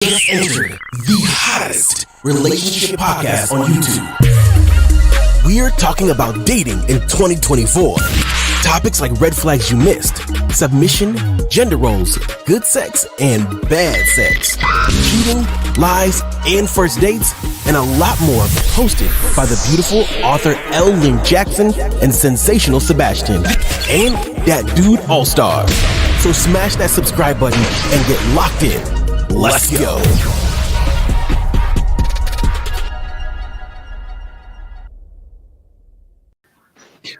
just entered the hottest relationship podcast on YouTube. We're talking about dating in 2024. Topics like red flags you missed, submission, gender roles, good sex, and bad sex, cheating, lies, and first dates, and a lot more hosted by the beautiful author L. Lynn Jackson and sensational Sebastian, and that dude All-Star. So smash that subscribe button and get locked in. Let's go.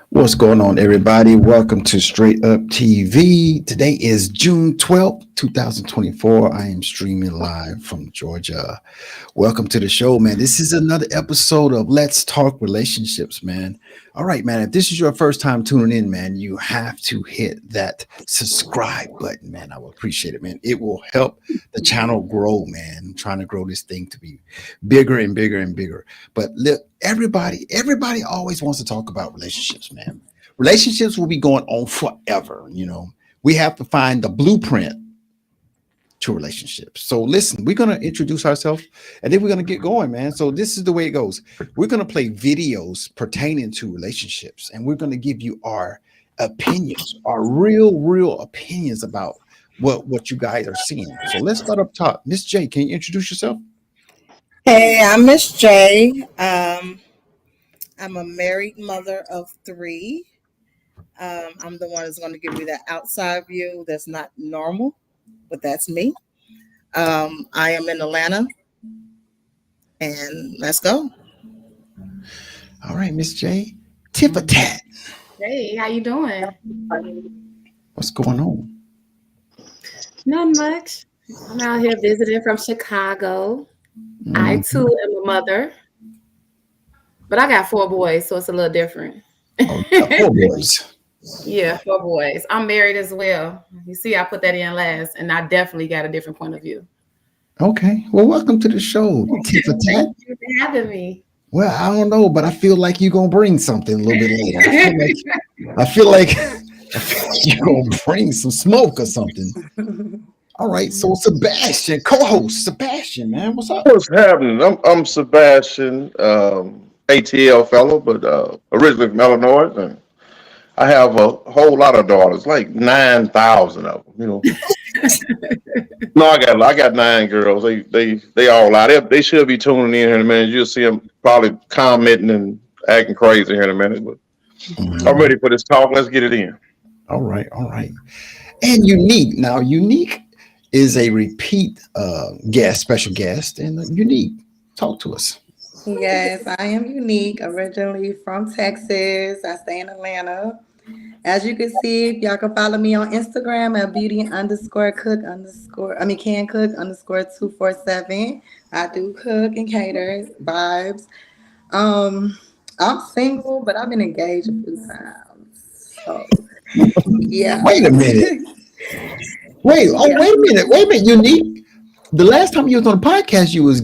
What's going on, everybody? Welcome to Straight Up TV. Today is June 12th, 2024. I am streaming live from Georgia. Welcome to the show, man. This is another episode of Let's Talk Relationships, man. All right, man. If this is your first time tuning in, man, you have to hit that subscribe button, man. I will appreciate it, man. It will help the channel grow, man. I'm trying to grow this thing to be bigger and bigger and bigger. But look, everybody always wants to talk about relationships, man. Relationships will be going on forever. You know, we have to find the blueprint to relationships. So listen, we're going to introduce ourselves and then we're going to get going, man. So this is the way it goes. We're going to play videos pertaining to relationships, and we're going to give you our opinions, our real opinions about what you guys are seeing. So let's start up top. Miss J, can you introduce yourself? Hey, I'm Miss J. I'm a married mother of 3. I'm the one that's going to give you that outside view that's not normal, but that's me. I am in Atlanta, and let's go. All right, Miss J. Tit-for-tat. Hey, how you doing? What's going on? Not much. I'm out here visiting from Chicago. I too am a mother, but I got 4 boys, so it's a little different. Oh, 4 boys. Yeah, 4 boys. I'm married as well. You see, I put that in last, and I definitely got a different point of view. Okay. Well, welcome to the show. Tit-for-tat. Thank you for having me. Well, I don't know, but I feel like you're going to bring something a little bit later. I feel like you're going to bring some smoke or something. All right. So Sebastian, co-host Sebastian, man, what's up? What's happening? I'm Sebastian, ATL fellow, but originally from Illinois, and I have a whole lot of daughters, like 9,000 of them. You know, no, I got 9 girls. They all out. They should be tuning in here in a minute. You'll see them probably commenting and acting crazy here in a minute. But I'm ready for this talk. Let's get it in. All right. And Unique. Now, Unique is a repeat special guest, and Unique, talk to us. Yes, I am Unique, originally from Texas. I stay in Atlanta. As you can see, y'all can follow me on Instagram at can_cook_247. I do cook and cater vibes. I'm single, but I've been engaged a few times. So yeah. Wait a minute. Wait a minute. Unique. The last time you was on the podcast, you was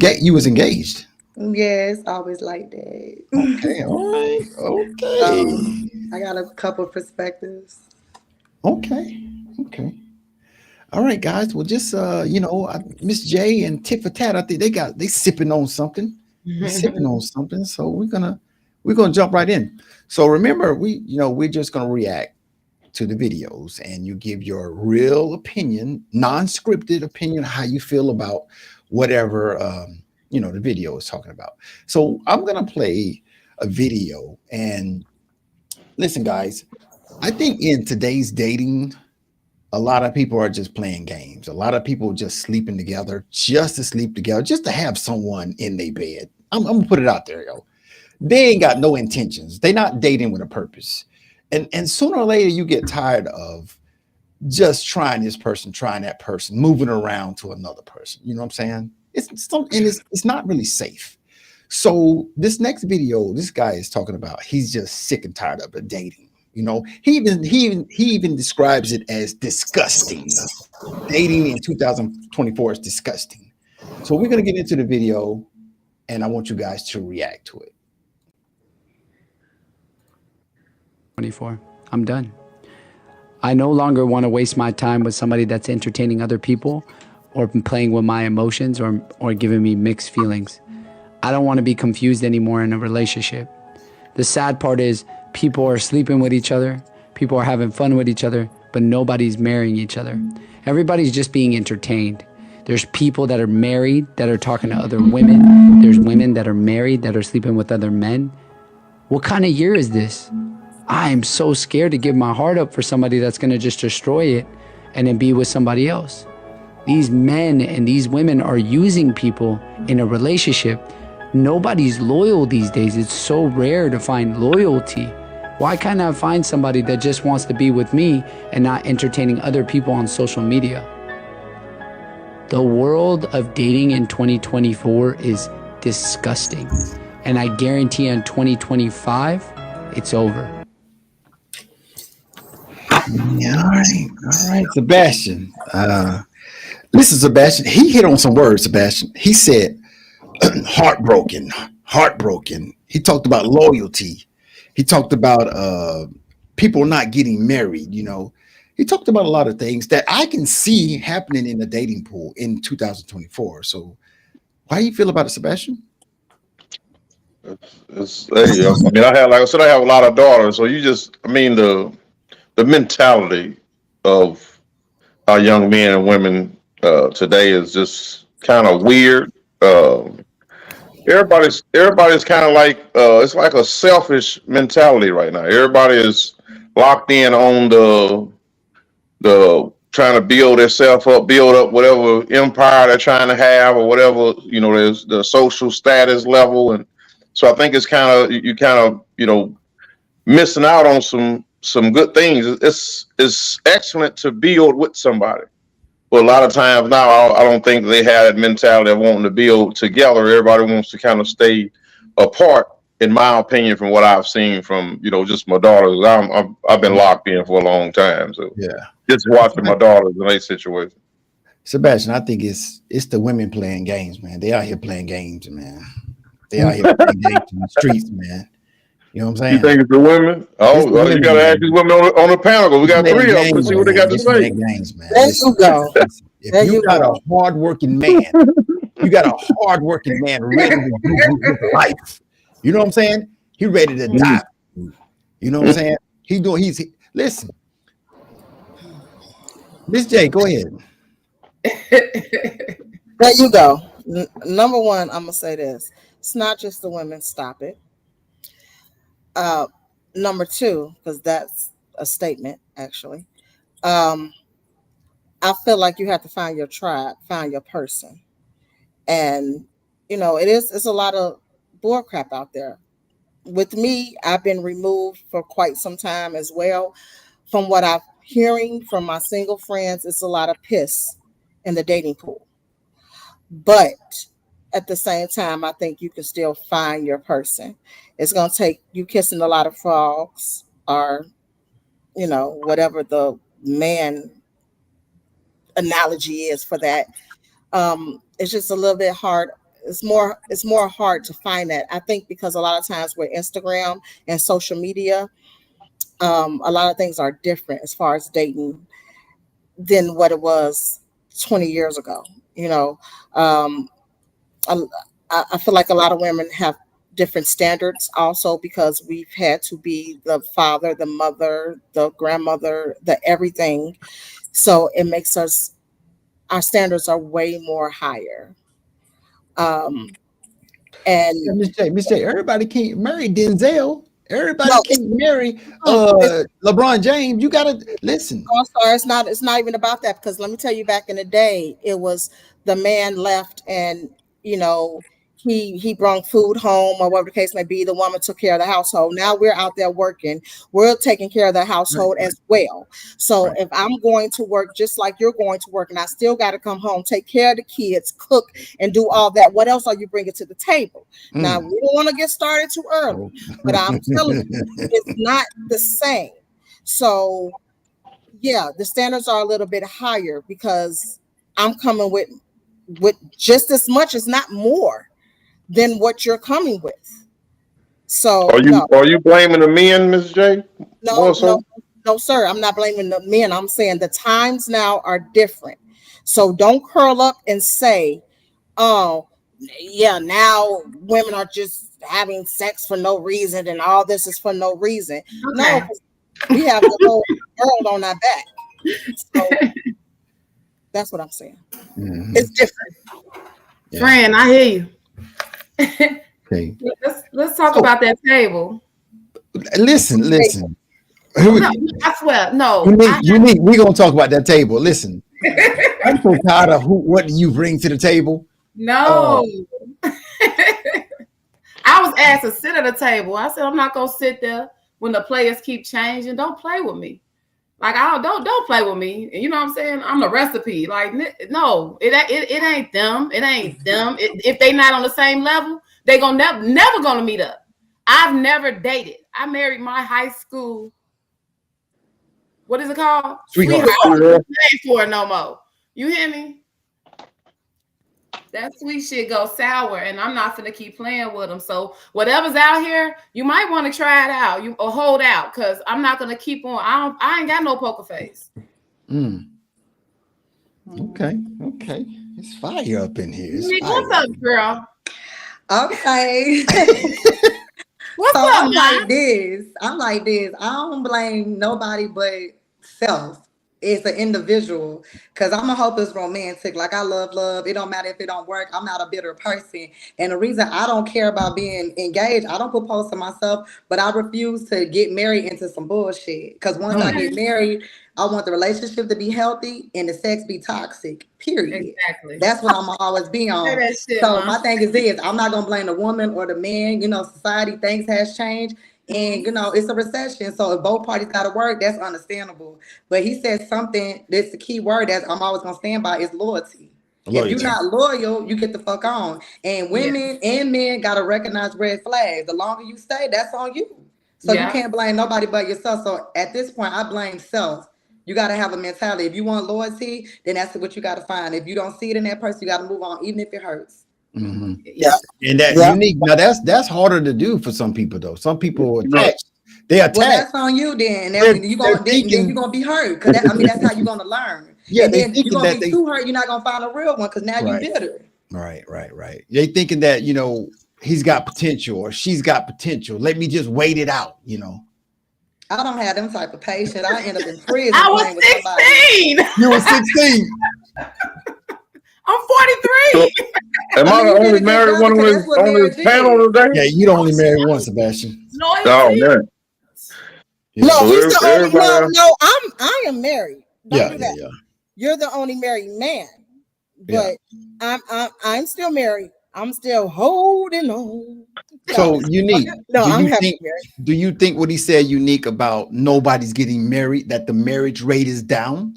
engaged. Yes, always like that. Okay, all right. Okay. I got a couple perspectives. Okay. All right, guys. Well, just Miss J and Tit-for-tat, I think they sipping on something. So we're gonna jump right in. So remember, we're just gonna react to the videos, and you give your real opinion, non-scripted opinion, how you feel about whatever the video is talking about. So I'm gonna play a video, and listen, guys, I think in today's dating, a lot of people are just playing games. A lot of people just sleeping together just to sleep together, just to have someone in their bed. I'm gonna put it out there, yo. They ain't got no intentions. They're not dating with a purpose. And sooner or later, you get tired of just trying this person, trying that person, moving around to another person. You know what I'm saying? It's not really safe. So this next video, this guy is talking about, he's just sick and tired of the dating. You know, he even describes it as disgusting. Dating in 2024 is disgusting. So we're gonna get into the video, and I want you guys to react to it. 24. I'm done. I no longer want to waste my time with somebody that's entertaining other people or playing with my emotions or giving me mixed feelings. I don't want to be confused anymore in a relationship. The sad part is people are sleeping with each other, people are having fun with each other, but nobody's marrying each other. Everybody's just being entertained. There's people that are married that are talking to other women. There's women that are married that are sleeping with other men. What kind of year is this? I am so scared to give my heart up for somebody that's going to just destroy it and then be with somebody else. These men and these women are using people in a relationship. Nobody's loyal these days. It's so rare to find loyalty. Why can't I find somebody that just wants to be with me and not entertaining other people on social media? The world of dating in 2024 is disgusting. And I guarantee in 2025, it's over. Yeah, all right, Sebastian. Listen, Sebastian, he hit on some words, Sebastian. He said heartbroken. He talked about loyalty. He talked about people not getting married, you know. He talked about a lot of things that I can see happening in the dating pool in 2024. So how do you feel about it, Sebastian? Hey, I mean, like I said, I have a lot of daughters. So the mentality of our young men and women today is just kind of weird. Everybody's kind of like it's like a selfish mentality right now. Everybody is locked in on the trying to build themselves up, build up whatever empire they're trying to have, or whatever, you know, there's the social status level. And so I think it's missing out on some good things. It's excellent to build with somebody, but a lot of times now I don't think they have that mentality of wanting to build together. Everybody wants to kind of stay apart, in my opinion, from what I've seen from, you know, just my daughters. I've been locked in for a long time, so Yeah. just watching my daughters in a situation. Sebastian, I think it's the women playing games, man. They out here playing games, man. They out here playing games in the streets, man. You know what I'm saying? You think it's the women? Oh, well, you got to ask these women on the panel. We got three of them to see what they got to say. Games, man. There you go. If you got a hardworking man, you got a hardworking man ready to do his life. You know what I'm saying? He ready to die. You know what I'm saying? Listen. Miss J, go ahead. There you go. Number one, I'm gonna say this: it's not just the women. Stop it. Number two, because that's a statement, actually. I feel like you have to find your tribe, find your person, and you know it's a lot of bull crap out there. With me, I've been removed for quite some time as well. From what I'm hearing from my single friends, it's a lot of piss in the dating pool. But at the same time, I think you can still find your person. It's going to take you kissing a lot of frogs or, you know, whatever the man analogy is for that. It's just a little bit hard. It's more hard to find that. I think because a lot of times with Instagram and social media, a lot of things are different as far as dating than what it was 20 years ago. You know, I feel like a lot of women have different standards also because we've had to be the father, the mother, the grandmother, the everything. So it makes our standards are way more higher. And Miss J, everybody can't marry Denzel. Everybody can't marry LeBron James. You gotta listen. I'm sorry, it's not even about that, because let me tell you, back in the day, it was the man left and you know he brought food home or whatever the case may be. The woman took care of the household. Now we're out there working. We're taking care of the household as well. So if I'm going to work just like you're going to work, and I still got to come home, take care of the kids, cook, and do all that, what else are you bringing to the table? Now, we don't want to get started too early, but I'm telling you, it's not the same. So, yeah, the standards are a little bit higher because I'm coming with just as much, as not more, than what you're coming with. So are you blaming the men, Ms. J? No, sir. I'm not blaming the men. I'm saying the times now are different. So don't curl up and say, oh, yeah, now women are just having sex for no reason and all this is for no reason. Okay. No, we have the whole world on our back. So that's what I'm saying. Mhm. It's different. Yeah. Friend, I hear you. Okay. Let's talk about that table. Listen. No, I swear, no. Unique. We're gonna talk about that table. Listen, I'm so tired of what you bring to the table. No. I was asked to sit at a table. I said, I'm not gonna sit there when the players keep changing. Don't play with me. Like, don't play with me. You know what I'm saying? I'm the recipe. Like, no, it ain't them. It ain't them. If they not on the same level, they gonna never gonna meet up. I've never dated. I married my high school. What is it called? Sweetheart. I'm not paying for it no more. You hear me? That sweet shit goes sour, and I'm not gonna keep playing with them. So whatever's out here, you might want to try it out, or hold out, because I'm not gonna keep on. I ain't got no poker face. Okay. It's fire up in here. It's What's fire. up, girl? Okay. What's So up, I'm man? like this. I don't blame nobody but self. It's an individual, because I'm a hopeless romantic. Like, I love. It don't matter if it don't work. I'm not a bitter person. And the reason I don't care about being engaged, I don't propose to myself, but I refuse to get married into some bullshit. Because once I get married, I want the relationship to be healthy and the sex be toxic. Period. Exactly. That's what I'm always be on. Say that shit, So Mom. my thing is this: I'm not gonna blame the woman or the man. You know, society, things has changed. And, you know, it's a recession. So if both parties got to work, that's understandable. But he said something, that's the key word that I'm always going to stand by, is loyalty. If you're not loyal, you get the fuck on. And women and men got to recognize red flags. The longer you stay, that's on you. So you can't blame nobody but yourself. So at this point, I blame self. You got to have a mentality. If you want loyalty, then that's what you got to find. If you don't see it in that person, you got to move on, even if it hurts. Mm-hmm. Yeah. And that unique. Now that's harder to do for some people though. Some people are attached. They attached. Well, that's on you then. Then you're gonna be hurt. Because that's how you're gonna learn. Yeah, and they then thinking you're gonna that be too hurt, you're not gonna find a real one because now you're bitter. Right. They thinking that, you know, he's got potential or she's got potential. Let me just wait it out, you know. I don't have them type of patience. I end up in prison. I was 16. You were 16. I'm 43. Am I the only married one on this panel today? Yeah, you don't only marry one, Sebastian. Oh man. Yeah. No, he's the only. Everybody- No, I am married. Don't do that. Yeah. You're the only married man, but I'm still married. I'm still holding on. So unique. No, I'm happy married. Do you think what he said unique about nobody's getting married, that the marriage rate is down?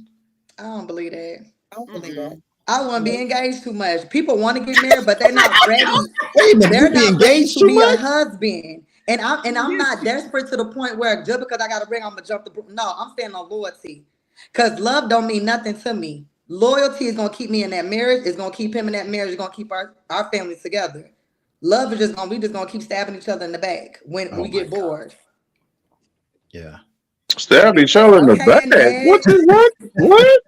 I don't believe that. I don't believe that. I want to be engaged too much. People want to get married, but they're not ready. Wait a minute, They're you be not ready engaged to too be much? a husband. And I'm not desperate to the point where just because I got a ring, I'm gonna jump the. No, I'm standing on loyalty, because love don't mean nothing to me. Loyalty is gonna keep me in that marriage. It's gonna keep him in that marriage. It's gonna keep our families together. Love is we just gonna keep stabbing each other in the back when we get bored. Yeah. Stab each other in the back. What?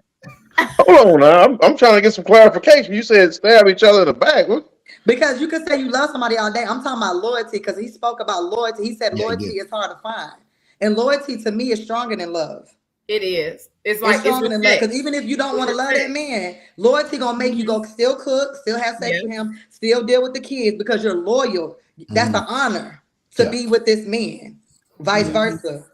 Hold on now. I'm trying to get some clarification. You said stab each other in the back. What? Because you could say you love somebody all day. I'm talking about loyalty, because he spoke about loyalty. He said loyalty is hard to find. And loyalty to me is stronger than love. It is. It's like stronger than love. Because even if you don't want to love that man, loyalty gonna make you go still cook, still have sex with him, still deal with the kids because you're loyal. That's an honor to be with this man. Vice versa.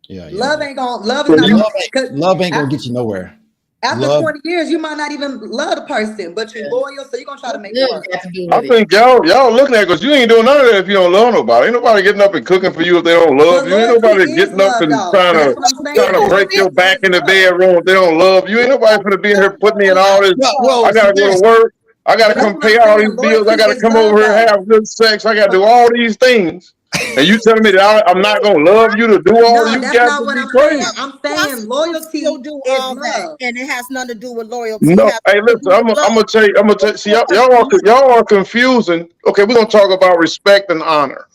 Yeah. Love ain't gonna love get you nowhere. After 20 years, you might not even love the person, but you're loyal, so you're gonna try to make it work. I think y'all looking at, because you ain't doing none of that if you don't love nobody. Ain't nobody getting up and cooking for you if they don't love you. Ain't nobody getting up and trying to break your back in the bedroom if they don't love you. Ain't nobody gonna be here putting me in all this. I gotta go to work. I gotta come pay all these bills. I gotta come over here and have good sex. I gotta do all these things. And you telling me that I'm not gonna love you to do all you got to be crazy? I'm saying loyalty will do all that, and it has nothing to do with loyalty. No, hey, listen, I'm gonna tell you. See, y'all are confusing. Okay, we're gonna talk about respect and honor.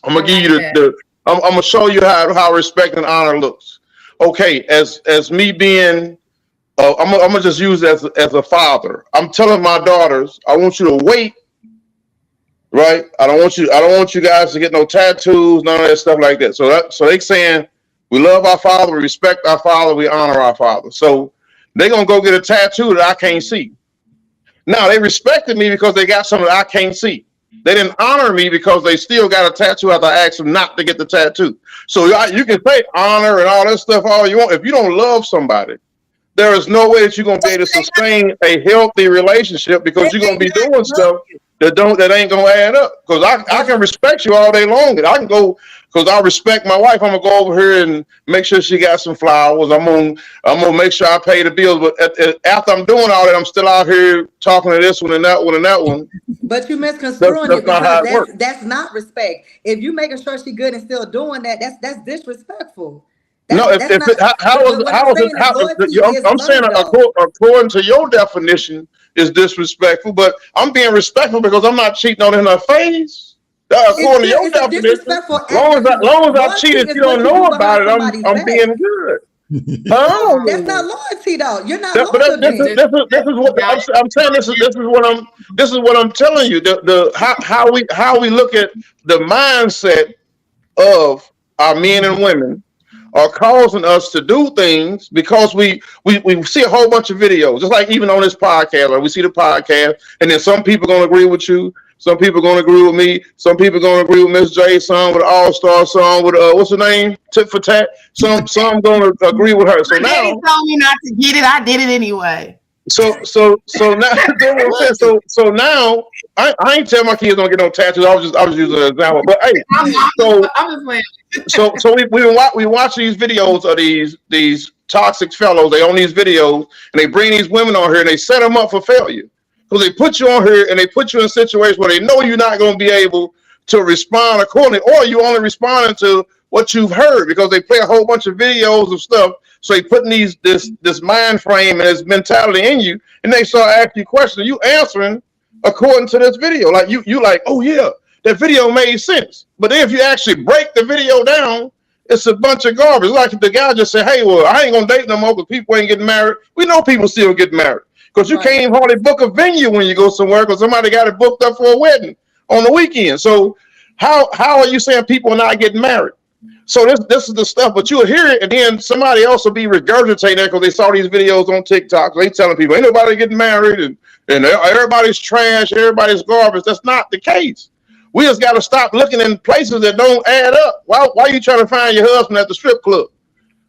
I'm gonna give you I'm gonna show you how respect and honor looks. Okay, as me being I'm gonna just use it as a father. I'm telling my daughters, I want you to wait. Right? I don't want you guys to get no tattoos, none of that stuff like that. So they saying we love our father, we respect our father, we honor our father. So they gonna go get a tattoo that I can't see. Now they respected me because they got something that I can't see. They didn't honor me because they still got a tattoo after I asked them not to get the tattoo. So you can say honor and all that stuff all you want. If you don't love somebody, there is no way that you're gonna be able to sustain a healthy relationship because you're gonna be doing stuff that ain't gonna add up. Because I can respect you all day long, and I can go because I respect my wife. I'm gonna go over here and make sure she got some flowers. I'm gonna make sure I pay the bills. But after I'm doing all that, I'm still out here talking to this one and that one and that one. But you misconstruing it not because that's not respect. If you making sure she good and still doing that, that's disrespectful. I'm saying according to your definition is disrespectful, but I'm being respectful because I'm not cheating on in her face. According to your definition, as long as I cheat and you don't know about it, I'm being good. Oh, that's not loyalty though. You're not loyal. This is what I'm saying. This is what I'm telling you. How we look at the mindset of our men and women are causing us to do things because we see a whole bunch of videos. Just like even on this podcast, like we see the podcast, and then some people are gonna agree with you, some people are gonna agree with me, some people are gonna agree with Miss J, some with All-Star, some with what's her name? Tit for Tat. Some gonna agree with her. So my daddy told me not to get it, I did it anyway. So now I ain't tell my kids don't get no tattoos. I was using an example. But hey, I'm just playing. So we watch these videos of these toxic fellows. They own these videos and they bring these women on here and they set them up for failure. Because they put you on here and they put you in a situation where they know you're not going to be able to respond accordingly, or you only responding to what you've heard because they play a whole bunch of videos of stuff. So they putting this mind frame and this mentality in you, and they start asking you questions. You answering according to this video. Like you like, oh yeah, that video made sense. But then if you actually break the video down, it's a bunch of garbage. Like if the guy just said, hey, well, I ain't gonna date no more because people ain't getting married. We know people still get married. Because you can't even hardly book a venue when you go somewhere because somebody got it booked up for a wedding on the weekend. So how are you saying people are not getting married? So this is the stuff, but you'll hear it, and then somebody else will be regurgitating it because they saw these videos on TikTok. They telling people ain't nobody getting married, and everybody's trash, everybody's garbage. That's not the case. We just got to stop looking in places that don't add up. Why are you trying to find your husband at the strip club?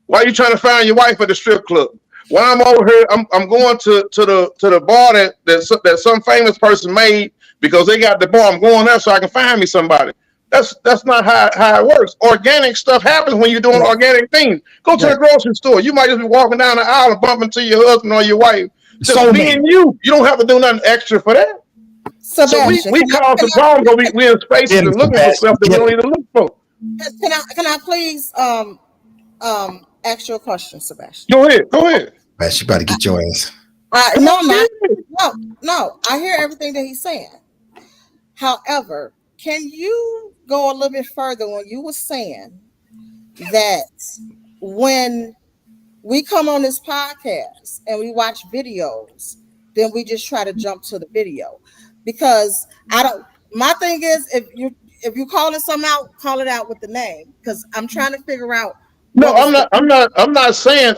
Why are you trying to find your wife at the strip club? When I'm over here, I'm going to the bar that some famous person made because they got the bar. I'm going there so I can find me somebody. That's not how it works. Organic stuff happens when you're doing organic things. Go to the grocery store. You might just be walking down the aisle and bump into your husband or your wife. Just being you. You don't have to do nothing extra for that. So we cause the problem because we in spaces and looking for stuff that we don't need to look for. Can I please ask you a question, Sebastian? Go ahead. She about to get your ass. No. I hear everything that he's saying. However, can you go a little bit further when you were saying that when we come on this podcast and we watch videos, then we just try to jump to the video? Because my thing is, if you calling something out, call it out with the name. Because I'm trying to figure out. No, I'm not saying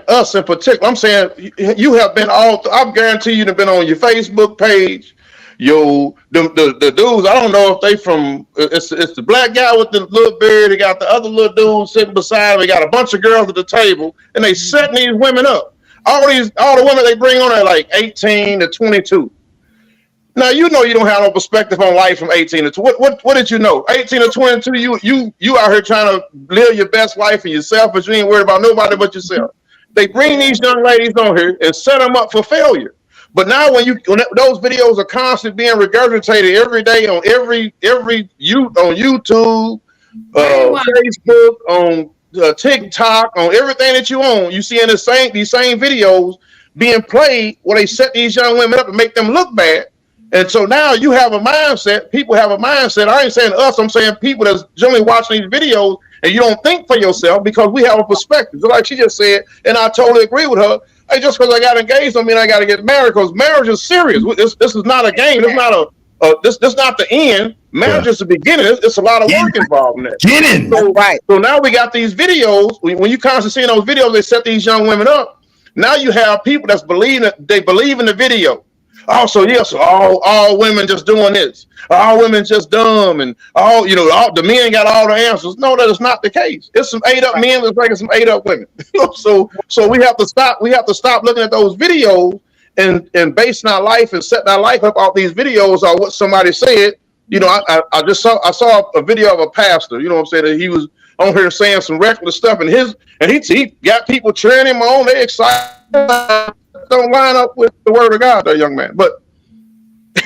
us in particular. I'm saying you have been I guarantee you've been on your Facebook page. The dudes, I don't know if they from it's the black guy with the little beard. They got the other little dude sitting beside him. They got a bunch of girls at the table, and they setting these women up. All the women they bring on are like 18 to 22. Now you know you don't have no perspective on life from 18 to 20. What did you know? 18 to 22, you out here trying to live your best life for yourself, but you ain't worried about nobody but yourself. They bring these young ladies on here and set them up for failure. But now when those videos are constantly being regurgitated every day on every on YouTube, Facebook, on TikTok, on everything that you own, you see in these same videos being played where they set these young women up and make them look bad. And so now you have a mindset, people have a mindset. I ain't saying us, I'm saying people that's generally watching these videos and you don't think for yourself because we have a perspective. So like she just said, and I totally agree with her, Hey, just because I got engaged don't mean I got to get married, because marriage is serious. This is not a game. It's not this not the end. Marriage is the beginning. It's a lot of work involved in that. So now we got these videos. When you constantly seeing those videos, they set these young women up. Now you have people that's believe in the video. Oh, so yes, all women just doing this. All women just dumb, and all the men got all the answers. No, that is not the case. It's some ate up men that's like some ate up women. So we have to stop. We have to stop looking at those videos and basing our life and setting our life up off these videos or what somebody said. I saw a video of a pastor. You know what I'm saying? That he was on here saying some reckless stuff, and he got people cheering him on. They excited. Don't line up with the word of God, that young man. But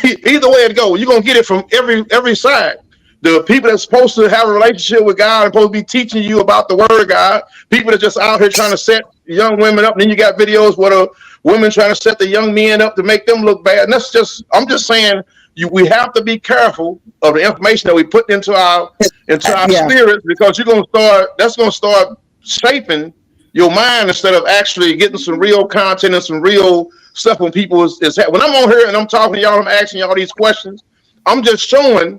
either way it goes, you're gonna get it from every side. The people that's supposed to have a relationship with God and supposed to be teaching you about the word of God, people that just out here trying to set young women up. And then you got videos where women trying to set the young men up to make them look bad. And I'm just saying we have to be careful of the information that we put into our spirits, because that's gonna start shaping your mind instead of actually getting some real content and some real stuff when people when I'm on here and I'm talking to y'all, I'm asking y'all these questions, I'm just showing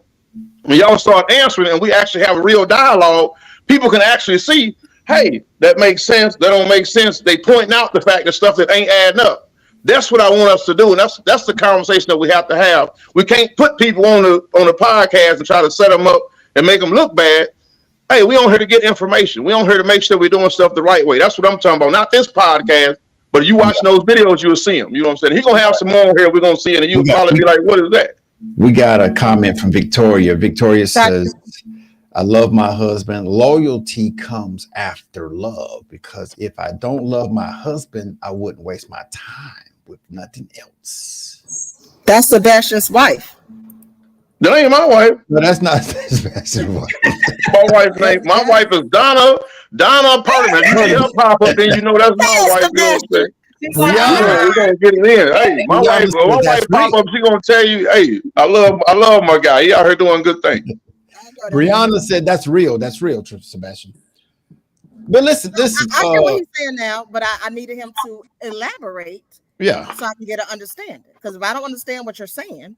when y'all start answering and we actually have a real dialogue, people can actually see, hey, that makes sense, that don't make sense. They point out the fact that stuff that ain't adding up. That's what I want us to do, and that's the conversation that we have to have. We can't put people on the podcast and try to set them up and make them look bad. Hey, we on here to get information. We on here to make sure we're doing stuff the right way. That's what I'm talking about. Not this podcast, but if you watching those videos, you'll see them. You know what I'm saying? He's going to have some more here. We're going to see it, and you'll probably be like, what is that? We got a comment from Victoria. Victoria says, I love my husband. Loyalty comes after love, because if I don't love my husband, I wouldn't waste my time with nothing else. That's Sebastian's wife. That ain't my wife. No, that's not Sebastian's wife. My wife is Donna Parton. If you see her pop up, then you know that's my wife. You know what I'm saying? We're gonna get it in. Hey, my wife pop up, she gonna tell you, hey, I love my guy. He out here doing good things. Brianna said that's real. That's real, Sebastian. But listen. I get what he's saying now, but I needed him to elaborate. Yeah. So I can get an understanding. Because if I don't understand what you're saying.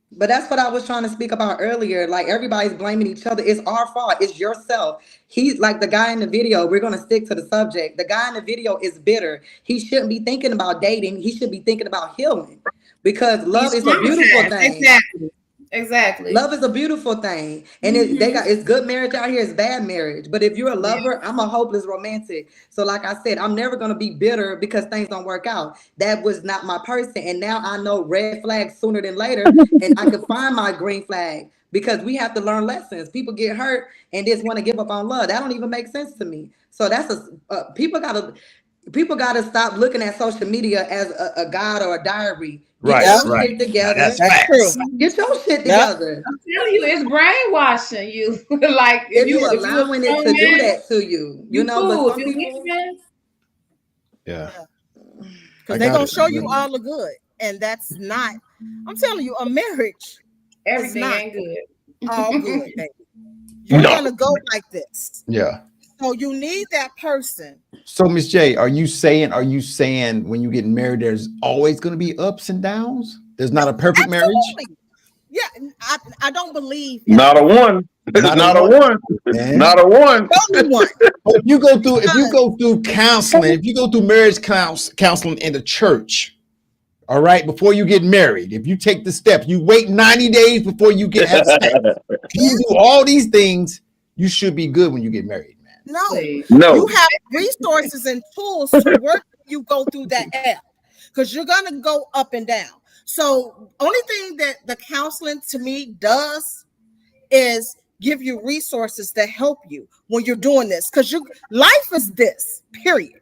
But that's what I was trying to speak about earlier. Like, everybody's blaming each other. It's our fault. It's yourself. He's like the guy in the video. We're going to stick to the subject. The guy in the video is bitter. He shouldn't be thinking about dating. He should be thinking about healing, because love is a beautiful thing. Exactly. Love is a beautiful thing. And it's good marriage out here. It's bad marriage. But if you're a lover, I'm a hopeless romantic. So like I said, I'm never going to be bitter because things don't work out. That was not my person. And now I know red flags sooner than later. And I can find my green flag, because we have to learn lessons. People get hurt and just want to give up on love. That don't even make sense to me. So that's people got to stop looking at social media as a guide or a diary. Get your shit together. That's true. Get your shit together. I'm telling you, it's brainwashing you. Like if you allowing it to do that to you, you know. But some people, because they're gonna show you all the good, and that's not. I'm telling you, a marriage, everything ain't good. All good, baby. You're gonna go like this. Yeah. So you need that person. So Miss J, are you saying when you get married, there's always going to be ups and downs? There's not a perfect marriage? Yeah, I don't believe. Not a one. Not a one. Not a one. If you go through counseling, if you go through marriage counseling in the church, all right, before you get married, if you take the steps, you wait 90 days before you get have sex. You do all these things, you should be good when you get married. No, you have resources and tools to work when you go through that app, because you're going to go up and down. So only thing that the counseling to me does is give you resources to help you when you're doing this, because life is this, period.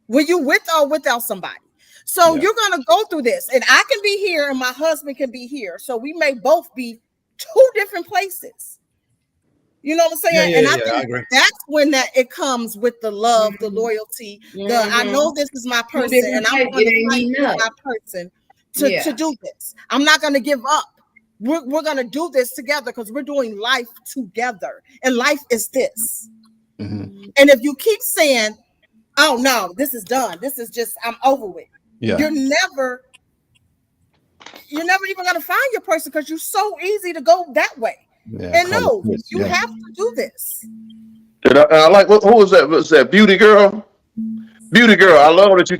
When you with or without somebody. So you're going to go through this, and I can be here and my husband can be here. So we may both be two different places. You know what I'm saying? And I think that's when it comes with the love, the loyalty. I know this is my person, and I'm going to fight for my person to do this. I'm not going to give up. We're going to do this together, because we're doing life together, and life is this. Mm-hmm. And if you keep saying, oh no, this is done. This is just, I'm over with. Yeah. You're never even gonna find your person because you're so easy to go that way. Yeah, And no, you have to do this. And I like who was that? Was that Beauty Girl? Beauty Girl. I love that you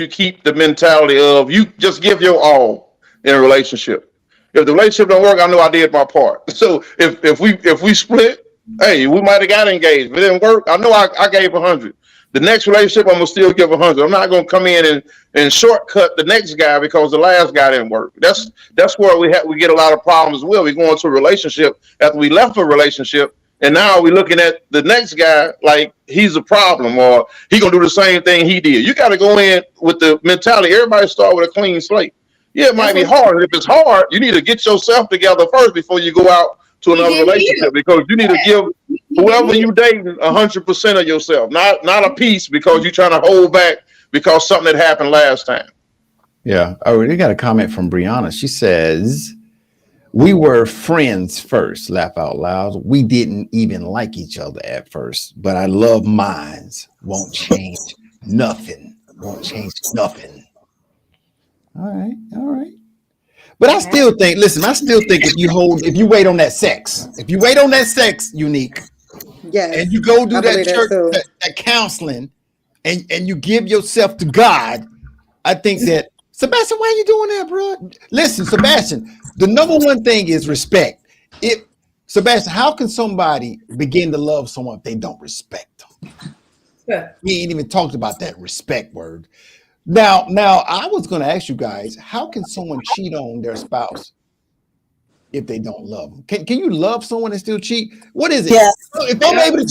keep the mentality of you just give your all in a relationship. If the relationship don't work, I know I did my part. So if we split, hey, we might have got engaged. If it didn't work, I know I gave 100. The next relationship, I'm gonna still give 100. I'm not gonna come in and shortcut the next guy because the last guy didn't work. That's where we get a lot of problems as well. We go into a relationship after we left a relationship, and now we're looking at the next guy like he's a problem or he gonna do the same thing he did. You got to go in with the mentality. Everybody start with a clean slate. Yeah, it might be hard. If it's hard, you need to get yourself together first before you go out to another relationship, because you need to give whoever you dating 100% of yourself, not a piece because you're trying to hold back because something that happened last time. Yeah. Oh, we got a comment from Brianna. She says, we were friends first, laugh out loud. We didn't even like each other at first, but I love mines. Won't change nothing. Won't change nothing. All right. But I still think, listen, if you wait on that sex, Unique, Yes. and you go do I that believe that church, too. that counseling, and you give yourself to God, I think that, Sebastian, why are you doing that, bro? Listen, Sebastian, the number one thing is respect. Sebastian, how can somebody begin to love someone if they don't respect them? Yeah. We ain't even talked about that respect word. Now, I was going to ask you guys, how can someone cheat on their spouse if they don't love them? Can you love someone and still cheat? What is it? Yes. If I'm able to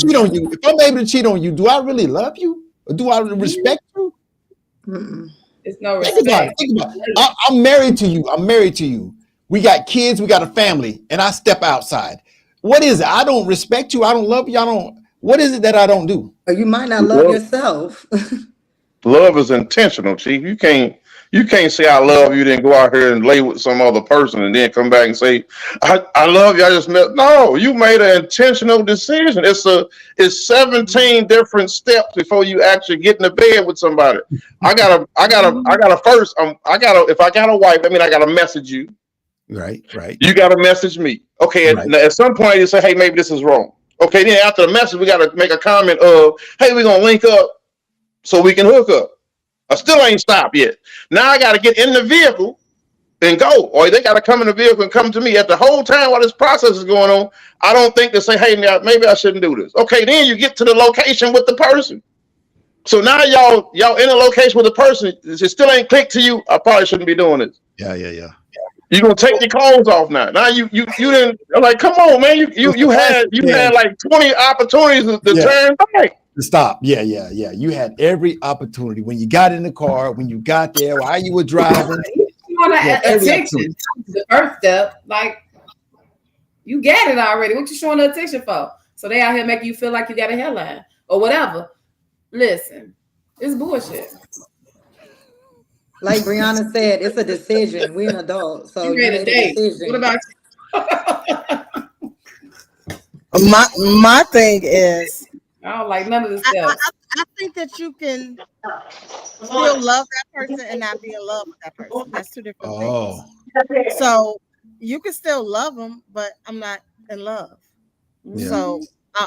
cheat on you, do I really love you? Or do I respect you? Mm-mm. It's no Think about it. I'm married to you. We got kids. We got a family. And I step outside. What is it? I don't respect you. I don't love you. What is it that I don't do? Or you might not love yourself. Love is intentional, Chief. You can't say I love you, then go out here and lay with some other person and then come back and say, I love you. I just met. No, you made an intentional decision. It's 17 different steps before you actually get in the bed with somebody. If I got a wife, I mean, I gotta message you. Right. You gotta message me. Okay. Right. At some point you say, hey, maybe this is wrong. Okay, then after the message, we gotta make a comment of, hey, we're gonna link up so we can hook up. I still ain't stopped yet. Now I got to get in the vehicle and go, or they got to come in the vehicle and come to me. At the whole time while this process is going on, I don't think to say, hey, maybe I shouldn't do this. Okay, then you get to the location with the person. So now y'all in a location with the person. It still ain't clicked to you. I probably shouldn't be doing this. Yeah. You're gonna take your clothes off now. Now you didn't, like, come on, man. You had like 20 opportunities to turn back. Stop. Yeah. You had every opportunity when you got in the car, when you got there, while you were driving. You want attention. The first step, like, you get it already. What you showing the attention for? So they out here making you feel like you got a hairline or whatever. Listen, it's bullshit. Like Brianna said, it's a decision. We're an adult, so you made a decision. What about you? My thing is, I don't like none of this stuff. I think that you can still love that person and not be in love with that person. That's two different things. So you can still love them, but I'm not in love. Yeah. So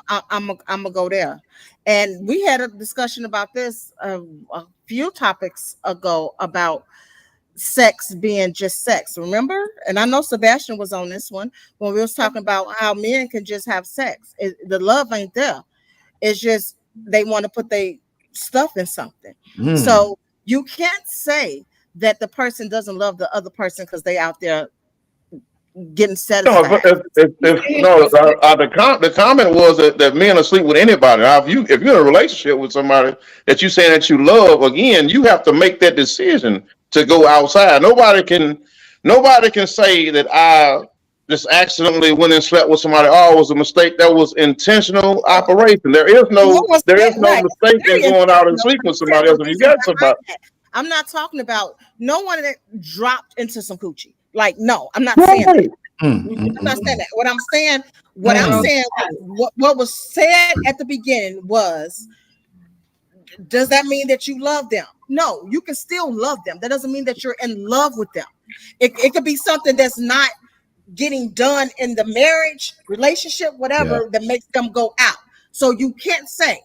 I'm gonna go there. And we had a discussion about this a few topics ago about sex being just sex, remember? And I know Sebastian was on this one when we was talking about how men can just have sex. The love ain't there. It's just they want to put their stuff in something. So you can't say that the person doesn't love the other person because they out there getting satisfied. The comment was that men are sleep with anybody. Now, if you're in a relationship with somebody that you say that you love, again, you have to make that decision to go outside. Nobody can say that I just accidentally went and slept with somebody. Oh, it was a mistake. That was intentional operation. There is no mistake in going out and sleeping with somebody else. If you got somebody. I'm not talking about no one that dropped into some coochie. Like, no, I'm not saying that. I'm not saying that. What I'm saying, what was said at the beginning was does that mean that you love them? No, you can still love them. That doesn't mean that you're in love with them. It could be something that's not getting done in the marriage, relationship, whatever, that makes them go out. So you can't say,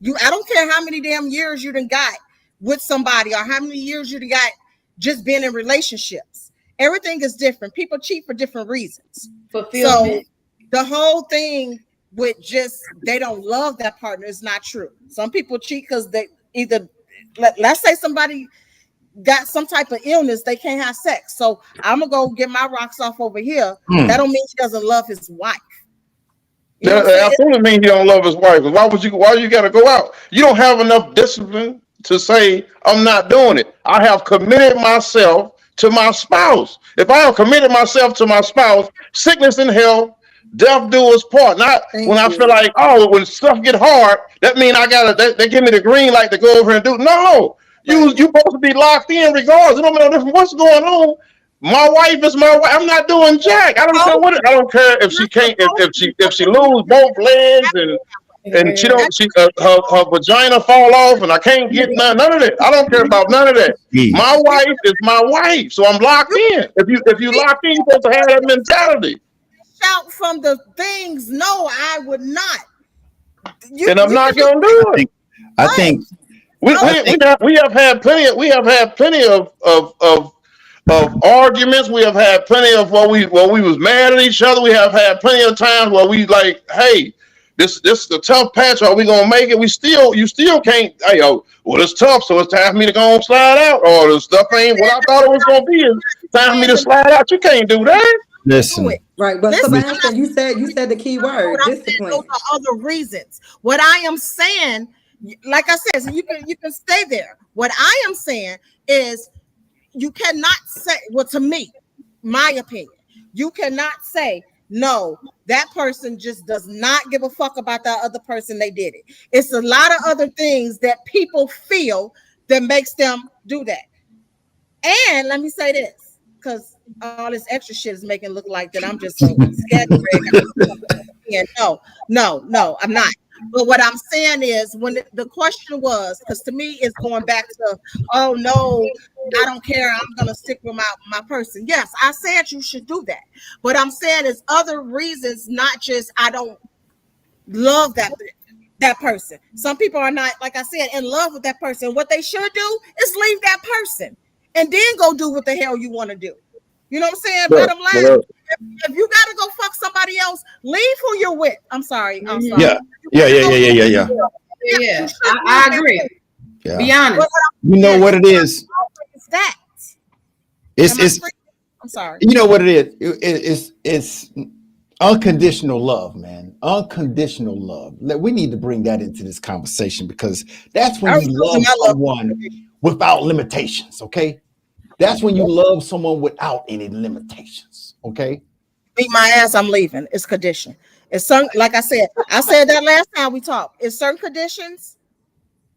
I don't care how many damn years you done got with somebody or how many years you done got just being in relationships. Everything is different. People cheat for different reasons. So the whole thing with just they don't love that partner is not true. Some people cheat because they either, let's say somebody got some type of illness, they can't have sex. So I'm gonna go get my rocks off over here. That don't mean he doesn't love his wife. That absolutely means he don't love his wife. Why you gotta go out? You don't have enough discipline to say, I'm not doing it. I have committed myself to my spouse. If I have committed myself to my spouse, sickness and health, death do us part. Not when I feel like, when stuff get hard, that means they give me the green light to go over and do. No, you supposed to be locked in regardless. It don't matter what's going on. My wife is my wife. I'm not doing jack. I don't care what I don't care if she can't, if she lose both legs and she don't, her vagina fall off and I can't get none of that. I don't care about none of that. My wife is my wife, so I'm locked in. If you locked in, you're supposed to have that mentality. Shout from the things. No, I would not. And I'm not gonna do it. I think we have had plenty of arguments. We have had plenty of where we was mad at each other. We have had plenty of times where we like, hey, this is a tough patch. Are we gonna make it? You still can't. Hey, well, it's tough, so it's time for me to go and slide out. Or the stuff ain't what I thought it was gonna be. It's time for me to slide out. You can't do that. Listen. Right, but Sebastian, you said the key word, discipline. Those are other reasons. What I am saying, like I said, so you can stay there. What I am saying is you cannot say, well, to me, my opinion, you cannot say, no, that person just does not give a fuck about that other person. They did it. It's a lot of other things that people feel that makes them do that. And let me say this, because all this extra shit is making it look like that I'm just so scared. No, I'm not. But what I'm saying is, when the question was, because to me it's going back to, oh no, I don't care, I'm gonna stick with my person. Yes, I said you should do that, but I'm saying there's other reasons, not just I don't love that person. Some people are not, like I said, in love with that person. What they should do is leave that person and then go do what the hell you want to do. You know what I'm saying? Bottom line, if you gotta go fuck somebody else, leave who you're with. I'm sorry. Yeah. I agree. Yeah. Be honest. You know what it is? It's that. I'm sorry. You know what it is? It's unconditional love, man. Unconditional love. We need to bring that into this conversation, because that's when you love someone without limitations, okay? That's when you love someone without any limitations, okay? Beat my ass, I'm leaving. It's condition. It's certain, like I said that last time we talked. It's certain conditions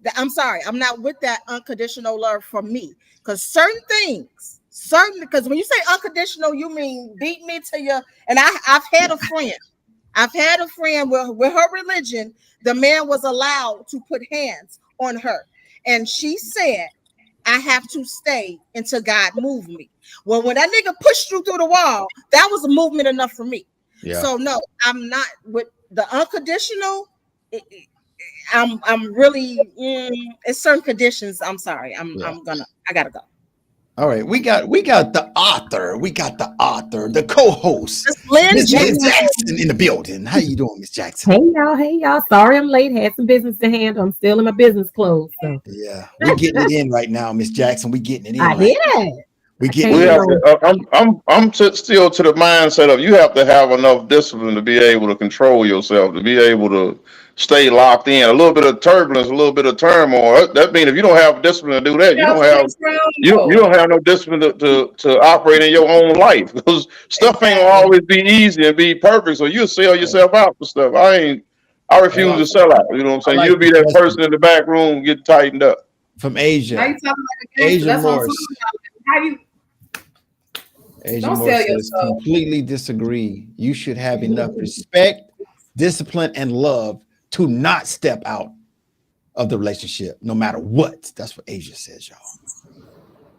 that I'm sorry, I'm not with that unconditional love for me. Because certain things, because when you say unconditional, you mean beat me to your, and I've had a friend with her religion, the man was allowed to put hands on her. And she said, I have to stay until God move me. Well, when that nigga pushed you through the wall, that was a movement enough for me. Yeah. So no, I'm not with the unconditional. I'm really it's certain conditions. I'm sorry. I gotta go. All right, we got the author, the co-host, Miss Jackson in the building. How you doing, Miss Jackson? Hey y'all. Sorry I'm late. Had some business to handle. I'm still in my business clothes. So yeah, we're getting it in right now, Miss Jackson. We getting it in. I'm still to the mindset of you have to have enough discipline to be able to control yourself, to be able to stay locked in. A little bit of turbulence, a little bit of turmoil. That means if you don't have discipline to do that, you don't have no discipline to operate in your own life. Because stuff ain't gonna always be easy and be perfect. So you'll sell yourself out for stuff. I refuse to sell out. You know what I'm saying? You'll be that person in the back room getting tightened up. From Asia. How you talking like Asia Morris. How you Asia Morris says, completely disagree. You should have enough respect, discipline, and love to not step out of the relationship, no matter what. That's what Asia says, y'all.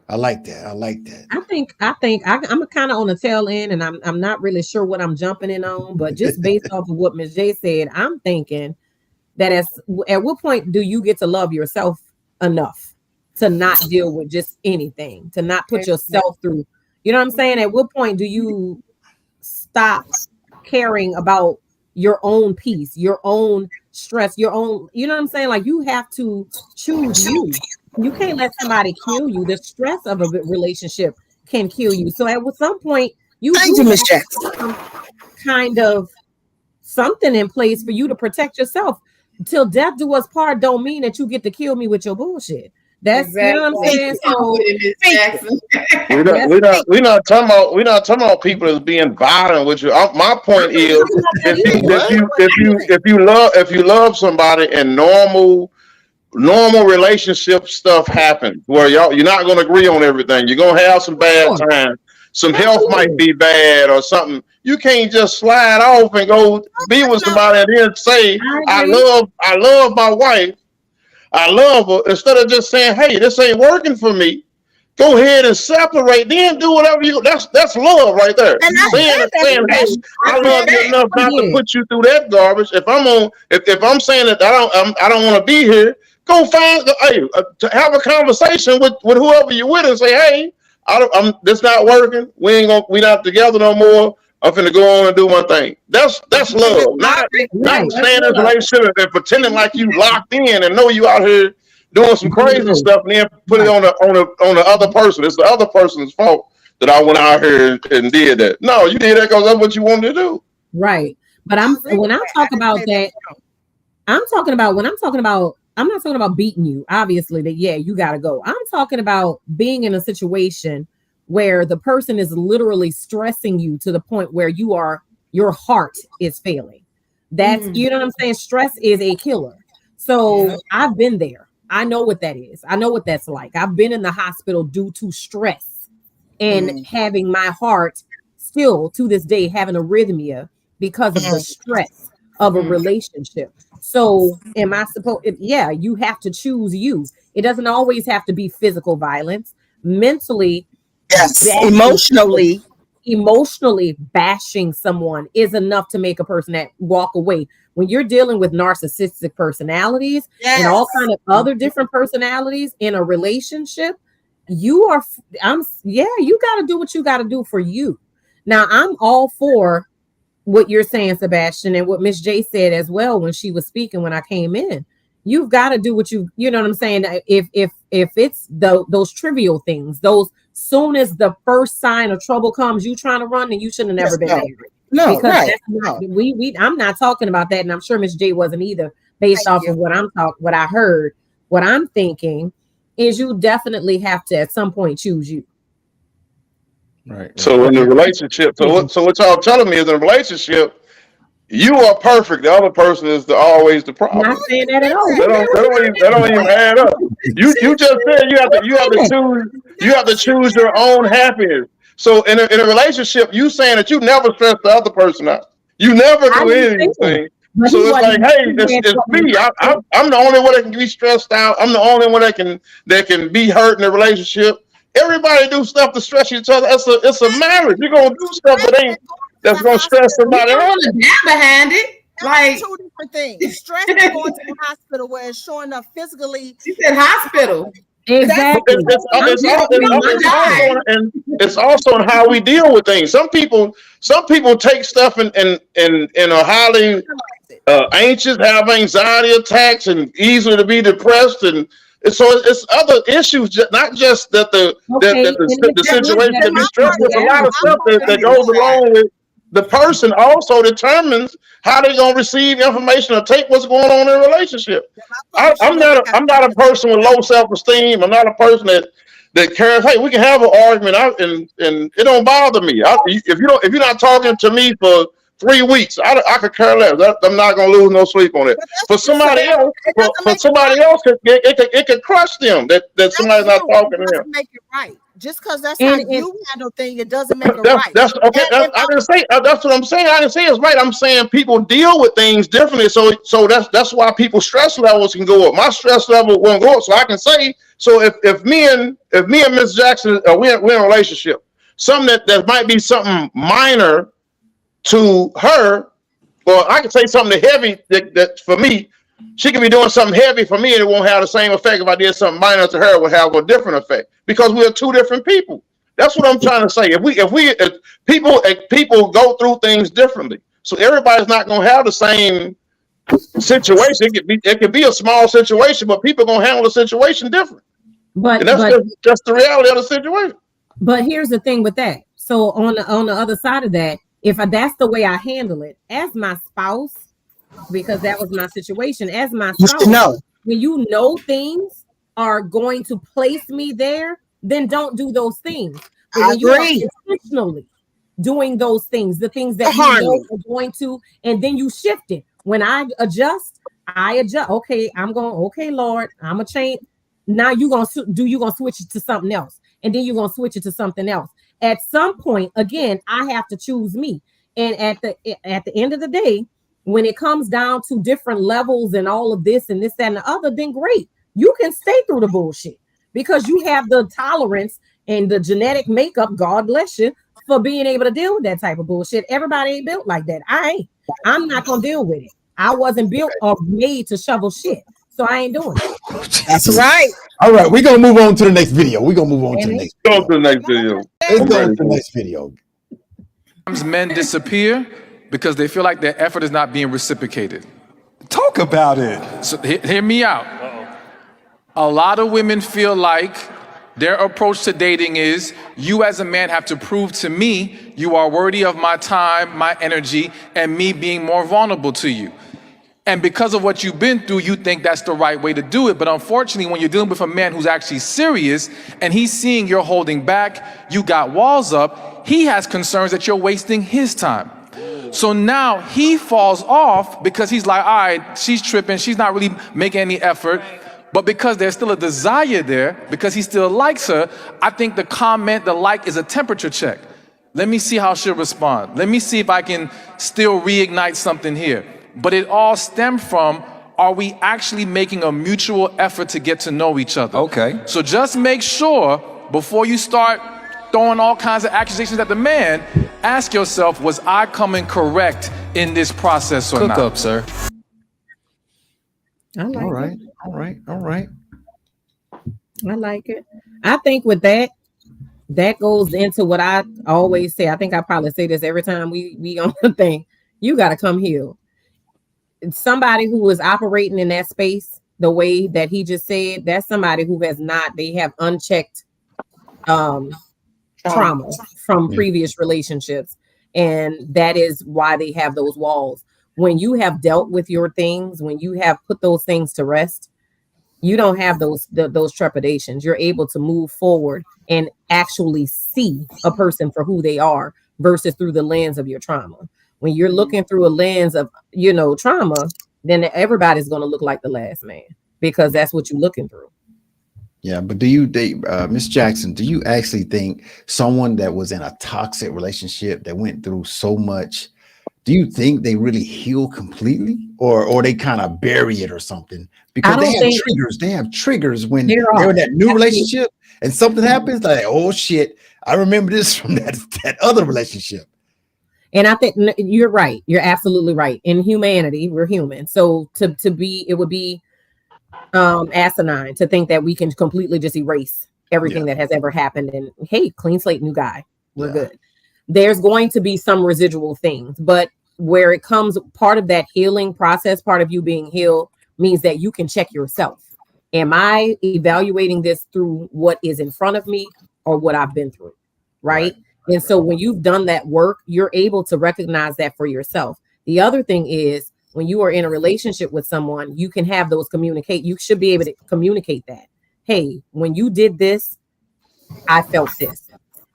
I like that. I like that. I think I'm kind of on the tail end, and I'm not really sure what I'm jumping in on, but just based off of what Ms. J said, I'm thinking that at what point do you get to love yourself enough to not deal with just anything, to not put yourself through, you know what I'm saying? At what point do you stop caring about your own peace, your own stress, your own, you know what I'm saying? Like, you have to choose you. You can't let somebody kill you. The stress of a relationship can kill you. So at some point, you Miss Jackson. Kind of something in place for you to protect yourself. Till death do us part don't mean that you get to kill me with your bullshit. That's exactly. You know what I'm saying. So we're not talking about people as being violent with you. My point is, if you love somebody and normal relationship stuff happens where you're not going to agree on everything. You're going to have some bad times. Some health might be bad or something. You can't just slide off and go be with somebody and then say, I love my wife. I love her. Instead of just saying, hey, this ain't working for me. Go ahead and separate. Then do whatever you. That's love right there. Saying, hey, I love you enough not to put you through that garbage. If I'm saying that I don't want to be here, go find to have a conversation with whoever you're with and say, hey, this not working. We not together no more. I'm finna go on and do my thing. That's love. Not staying in a relationship and pretending like you locked in and know you out here doing some crazy stuff and then put it on the other person. It's the other person's fault that I went out here and did that. No, you did that because that's what you wanted to do. Right. But when I talk about that, I'm not talking about beating you. Obviously, that you gotta go. I'm talking about being in a situation where the person is literally stressing you to the point where your heart is failing. That's you know what I'm saying? Stress is a killer. So I've been there. I know what that is. I know what that's like. I've been in the hospital due to stress and having my heart still to this day having arrhythmia because of the stress of a relationship. So am I supposed? You have to choose you. It doesn't always have to be physical violence. Mentally, emotionally bashing someone is enough to make a person that walk away. When you're dealing with narcissistic personalities and all kind of other different personalities in a relationship, you got to do what you got to do for you. Now, I'm all for what you're saying, Sebastian, and what Miss J said as well when she was speaking when I came in. You've got to do what you know what I'm saying? If it's those trivial things, those soon as the first sign of trouble comes, you trying to run, and you shouldn't have never been married. No, because I'm not talking about that, and I'm sure Miss J wasn't either, based off of what I heard. What I'm thinking is you definitely have to at some point choose you. Right. So in the relationship, so what y'all telling me is in a relationship, you are perfect. The other person is always the problem. I'm not saying that at all. That don't even add up. You just said you have to choose your own happiness. So in a relationship, you saying that you never stress the other person out. You never do anything. So it's like, hey, it's me. I'm the only one that can be stressed out. I'm the only one that can be hurt in a relationship. Everybody do stuff to stress each other. It's a marriage. You're gonna do stuff that's gonna stress somebody out. Behind it. Like two different things. Stress is going to the hospital where it's showing up physically. She said hospital. Exactly. It's also on how we deal with things. Some people take stuff and are highly anxious, have anxiety attacks, and easily to be depressed, and so it's other issues, not just that the situation can be stressful. There's a lot of stuff that goes along with the person also determines how they're gonna receive information or take what's going on in a relationship. I'm not a person with low self-esteem. I'm not a person that cares. Hey, we can have an argument and it don't bother me. If you're not talking to me for 3 weeks. I could care less. I'm not gonna lose no sleep on it. For somebody else, it could crush them that somebody's not talking to them. Make it right. Just because that's how you handle things, it doesn't make it right. That's okay. I didn't say that's what I'm saying. I didn't say it's right. I'm saying people deal with things differently. So that's why people's stress levels can go up. My stress level won't go up. So I can say, so if me and Miss Jackson we're in a relationship, something that might be something minor to her, or I can say something heavy that for me, she can be doing something heavy for me and it won't have the same effect. If I did something minor to her, it would have a different effect because we are two different people. That's what I'm trying to say. If people go through things differently, so everybody's not going to have the same situation. It could be a small situation, but people are going to handle the situation different. But and that's just the reality of the situation. But here's the thing with that. So on the other side of that, if that's the way I handle it as my spouse, because that was my situation as my spouse, when you know things are going to place me there, then don't do those things. But I agree. You are intentionally doing those things, the things that you know are going to, and then you shift it. When I adjust. Okay, okay, Lord, I'm gonna change. Now you're gonna switch it to something else, and then you're gonna switch it to something else. At some point, again, I have to choose me. And at the end of the day, when it comes down to different levels and all of this and this, that, and the other, then great. You can stay through the bullshit because you have the tolerance and the genetic makeup, God bless you, for being able to deal with that type of bullshit. Everybody ain't built like that. I'm not gonna deal with it. I wasn't built or made to shovel shit. So I ain't doing it. That's right. All right, we're gonna move on to the next video. Let's go to the next video. Sometimes men disappear because they feel like their effort is not being reciprocated. Talk about it. So hear me out. A lot of women feel like their approach to dating is, you as a man have to prove to me you are worthy of my time, my energy, and me being more vulnerable to you. And because of what you've been through, you think that's the right way to do it. But unfortunately, when you're dealing with a man who's actually serious and he's seeing you're holding back, you got walls up, he has concerns that you're wasting his time. So now he falls off because he's like, all right, she's tripping, she's not really making any effort. But because there's still a desire there, because he still likes her, I think the comment, the like is a temperature check. Let me see how she'll respond. Let me see if I can still reignite something here. But it all stemmed from, are we actually making a mutual effort to get to know each other? Okay. So just make sure before you start throwing all kinds of accusations at the man, ask yourself, was I coming correct in this process or not? Cook up, sir. I like All right. it. All right. I like it. I think with that goes into what I always say. I think I probably say this every time we on the thing. You got to come healed. Somebody who is operating in that space the way that he just said, that's somebody who they have unchecked trauma from previous relationships. And that is why they have those walls. When you have dealt with your things, when you have put those things to rest, you don't have those trepidations. You're able to move forward and actually see a person for who they are versus through the lens of your trauma. When you're looking through a lens of, trauma, then everybody's going to look like the last man because that's what you're looking through. Yeah, but Miss Jackson, do you actually think someone that was in a toxic relationship that went through so much, do you think they really heal completely or they kind of bury it or something? Because they have triggers when they're in that new relationship and something happens like, oh shit, I remember this from that other relationship. And I think you're right. You're absolutely right. In humanity, we're human. So it would be asinine to think that we can completely just erase everything that has ever happened. And hey, clean slate, new guy. We're good. There's going to be some residual things, but where it comes, part of that healing process, part of you being healed means that you can check yourself. Am I evaluating this through what is in front of me or what I've been through? Right. And so when you've done that work, you're able to recognize that for yourself. The other thing is when you are in a relationship with someone, you can have those communicate. You should be able to communicate that. Hey, when you did this, I felt this.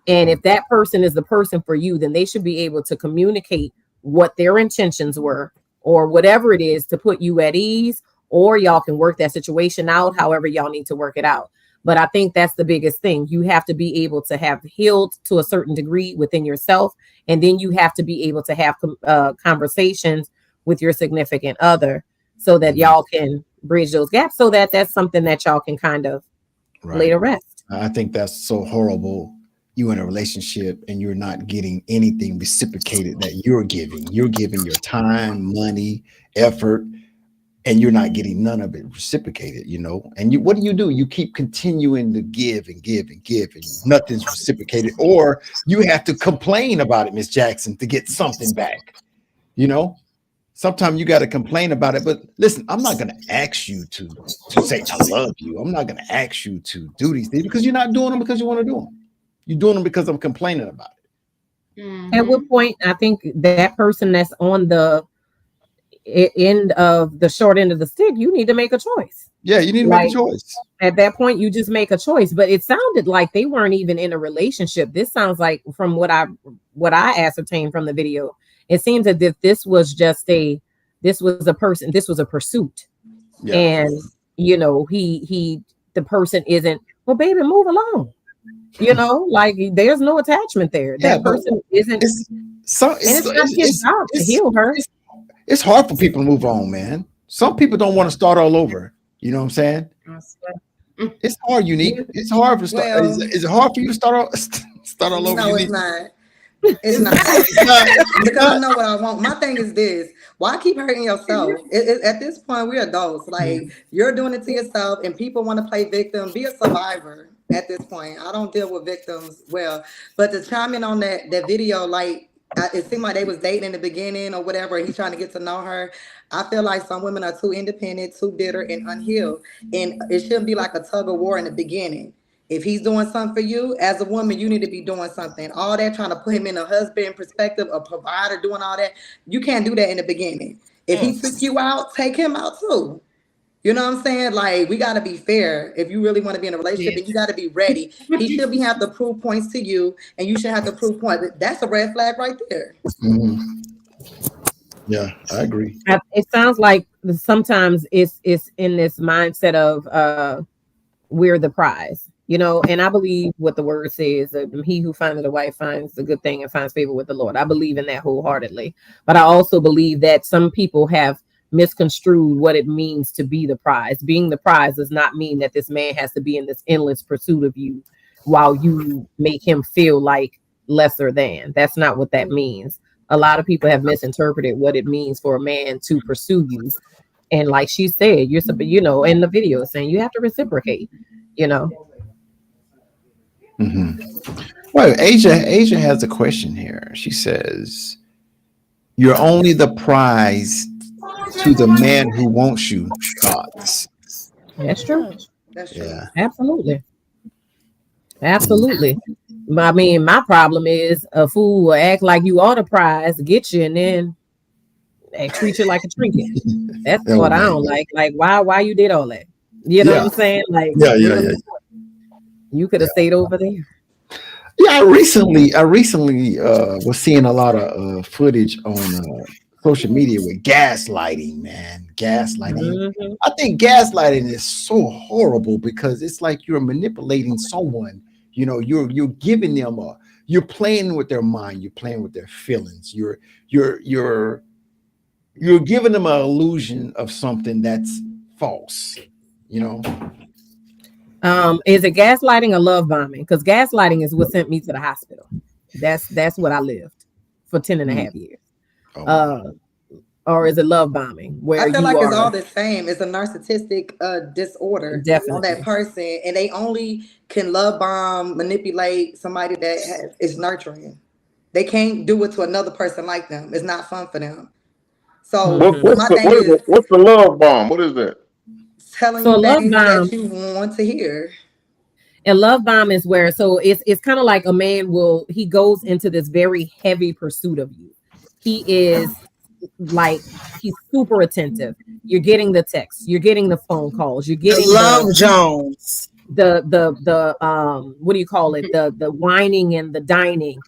And if that person is the person for you, then they should be able to communicate what their intentions were or whatever it is to put you at ease, or y'all can work that situation out however y'all need to work it out. But I think that's the biggest thing. You have to be able to have healed to a certain degree within yourself, and then you have to be able to have conversations with your significant other so that y'all can bridge those gaps, so that that's something that y'all can kind of lay to rest. I think that's so horrible. You in a relationship and you're not getting anything reciprocated that you're giving. You're giving your time, money, effort, and you're not getting none of it reciprocated, you know. And what do? You keep continuing to give and give and give, and nothing's reciprocated, or you have to complain about it, Miss Jackson, to get something back. You know, sometimes you got to complain about it. But listen, I'm not going to ask you to say I love you. I'm not going to ask you to do these things because you're not doing them because you want to do them. You're doing them because I'm complaining about it. At what point, I think that person that's on the end of the short end of the stick, you need to make a choice. Yeah, you need to make a choice. At that point, you just make a choice. But it sounded like they weren't even in a relationship. This sounds like, from what I ascertained from the video, it seems as if this was a pursuit. Yeah. And you know, the person isn't, well, baby, move along. You know, like there's no attachment there. That person isn't. It's not his job to heal her. It's hard for people to move on, man. Some people don't want to start all over. You know what I'm saying? It's hard, Unique. It's hard for start. Is it hard for you to start all over? No, it's not. It's not. Because I know what I want. My thing is this: why keep hurting yourself? At this point, we're adults. Like, you're doing it to yourself, and people want to play victim. Be a survivor. At this point, I don't deal with victims well. But to chime in on that video, like, it seemed like they was dating in the beginning or whatever. He's trying to get to know her. I feel like some women are too independent, too bitter, and unhealed. And it shouldn't be like a tug of war in the beginning. If he's doing something for you, as a woman, you need to be doing something. All that trying to put him in a husband perspective, a provider, doing all that, you can't do that in the beginning. If he took you out, take him out too. You know what I'm saying? Like, we got to be fair. If you really want to be in a relationship, and you got to be ready. He should have to prove points to you, and you should have to prove points. That's a red flag right there. Mm-hmm. Yeah, I agree. It sounds like sometimes it's in this mindset of we're the prize, you know. And I believe what the word says: he who findeth a wife finds a good thing and finds favor with the Lord. I believe in that wholeheartedly. But I also believe that some people have misconstrued what it means to be the prize. Being the prize does not mean that this man has to be in this endless pursuit of you while you make him feel like lesser than. That's not what that means. A lot of people have misinterpreted what it means for a man to pursue you. And like she said, you know, in the video saying you have to reciprocate, you know. Mm-hmm. Well, Asia has a question here. She says, you're only the prize to the man who wants you. Thoughts? That's true. That's true. Yeah. Absolutely. I mean, my problem is a fool will act like you are the prize, get you, and then they treat you like a trinket. That's what I don't like. Like, why you did all that? You know what I'm saying? Like, you could have stayed over there. Yeah, I recently was seeing a lot of footage on social media with gaslighting, man. Gaslighting. Mm-hmm. I think gaslighting is so horrible because it's like you're manipulating someone. You know, you're giving them you're playing with their mind, you're playing with their feelings, you're giving them an illusion of something that's false, you know. Is it gaslighting or love bombing? Because gaslighting is what sent me to the hospital. That's what I lived for 10 and a half years. Or is it love bombing? Where I feel like it's all the same. It's a narcissistic disorder on that person, and they only can love bomb, manipulate somebody that is nurturing. They can't do it to another person like them. It's not fun for them. So what's the love bomb? What is that? Telling you things that you want to hear. And love bomb is where, so it's kind of like a man he goes into this very heavy pursuit of you. He is like, he's super attentive. You're getting the texts, you're getting the phone calls, you're getting Love Jones. The what do you call it? The whining and the dining.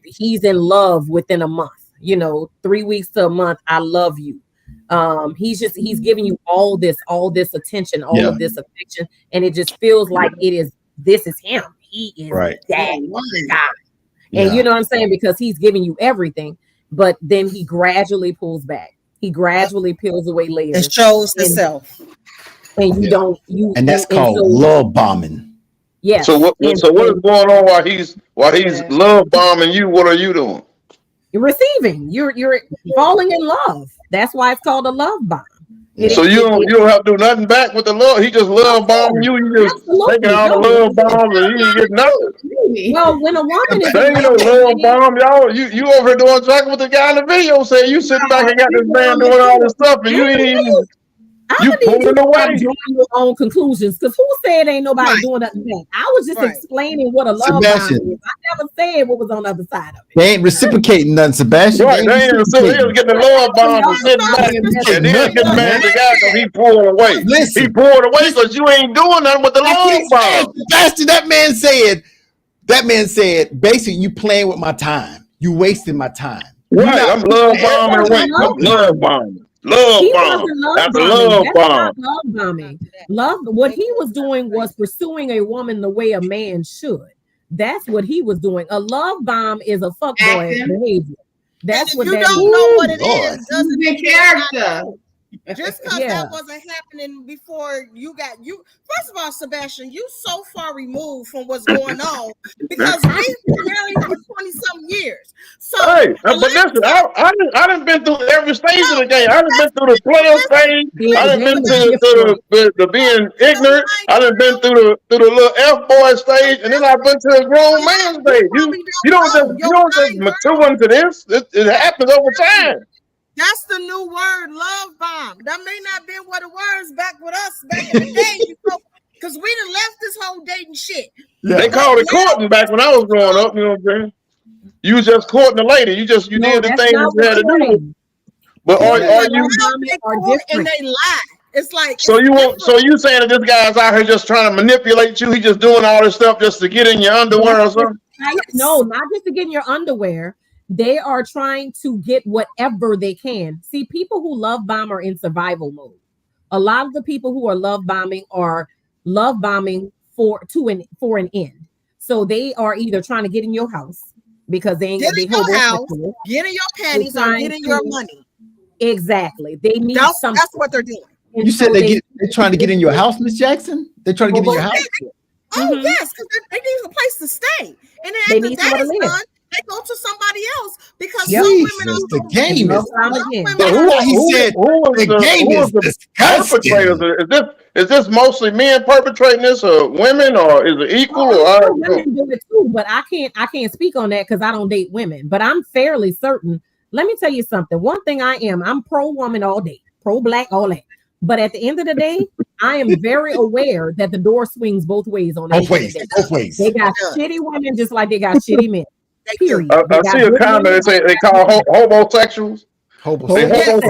He's in love within a month. you know, 3 weeks to a month, I love you. He's giving you all this attention, all of this affection, and it just feels like this is him. He is that guy. And you know what I'm saying? Because he's giving you everything, but then he gradually pulls back. He gradually peels away layers. It shows himself. And you don't and that's called love bombing. Yeah. So what is going on while he's love bombing you? What are you doing? You're receiving. You're falling in love. That's why it's called a love bomb. So you don't have to do nothing back with the love. He just love bombing you. You just taking all the love bombs and you get nothing. Well, when a woman is there ain't no love bomb, y'all. You over here doing exactly what the guy in the video said. You sitting back and got this man doing all this stuff, and you ain't even. You pulling away. Drawing your own conclusions, because who said ain't nobody doing nothing back? I was just explaining what a love bomb is. I never said what was on the other side of it. They ain't reciprocating nothing, Sebastian. Right, they ain't reciprocating. Getting the love bomb and sitting back and then getting mad at the guy because he pulled away. He pulled away because you ain't doing nothing with the love bomb. Sebastian, that man said, basically, you playing with my time. You wasting my time. Right, I'm love bombing away. I'm love bombing. Love bomb. That's a love bomb. Love bombing. What he was doing was pursuing a woman the way a man should. That's what he was doing. A love bomb is a fuckboy behavior. That's what you that don't is. know what it is. Doesn't mean character. Just because that wasn't happening before you got you. First of all, Sebastian, you so far removed from what's going on because we've been married for 20-something years. So, hey, but listen, I done been through every stage of the game. I done been through the player stage. I done been through the being ignorant. I done been through the little F boy stage, and then I've been to the grown man stage. You don't just mature into this. It happens over time. That's the new word, love bomb. That may not be what it was back with us back in the day, because we done left this whole dating shit. Yeah. They called it courting back when I was growing up. You know what I'm saying? You was just courting a lady. You did the things you had to do. But are you? And they lie. It's like so you saying that this guy's out here just trying to manipulate you? He just doing all this stuff just to get in your underwear or something? No, not just to get in your underwear. They are trying to get whatever they can. See, people who love bomb are in survival mode. A lot of the people who are love bombing for an end. So they are either trying to get in your house because they ain't get in your house, get in your panties, or get in your money. Exactly. They need something. That's what they're doing. And you said they're trying to get in your house, Miss Jackson? They're trying to get in your house? Oh, yes, because they need a place to stay. And then after that is done, they go to somebody else because some women are the game is. He said the game is disgusting. Is this mostly men perpetrating this, or women, or is it equal? Women do it too, but I can't speak on that because I don't date women. But I'm fairly certain. Let me tell you something. One thing I'm pro woman all day, pro black all that. But at the end of the day, I am very aware that the door swings both ways on that. Both ways. They got shitty women just like they got shitty men. Period. I see a comment they call homosexuals. Homosexuals.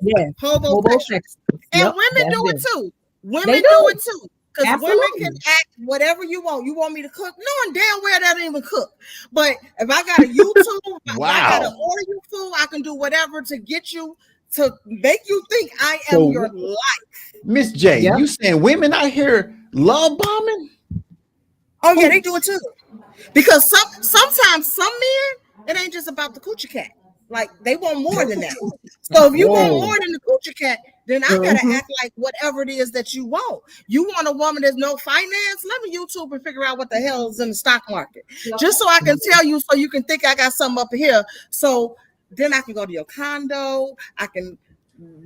Yes. Homosexuals. And women do it too. Women do it too. Because women can act whatever you want. You want me to cook? Knowing damn well that I don't even cook. But if I got a YouTube, I got to order you food, I can do whatever to get you to make you think I am your life. Miss J, you saying women out here love bombing? Oh yeah, they do it too. Because sometimes some men, it ain't just about the coochie cat. Like they want more than that. So if you want more than the coochie cat, then I gotta act like whatever it is that you want. You want a woman that's no finance? Let me YouTube and figure out what the hell is in the stock market. Just so I can tell you, so you can think I got something up here. So then I can go to your condo. I can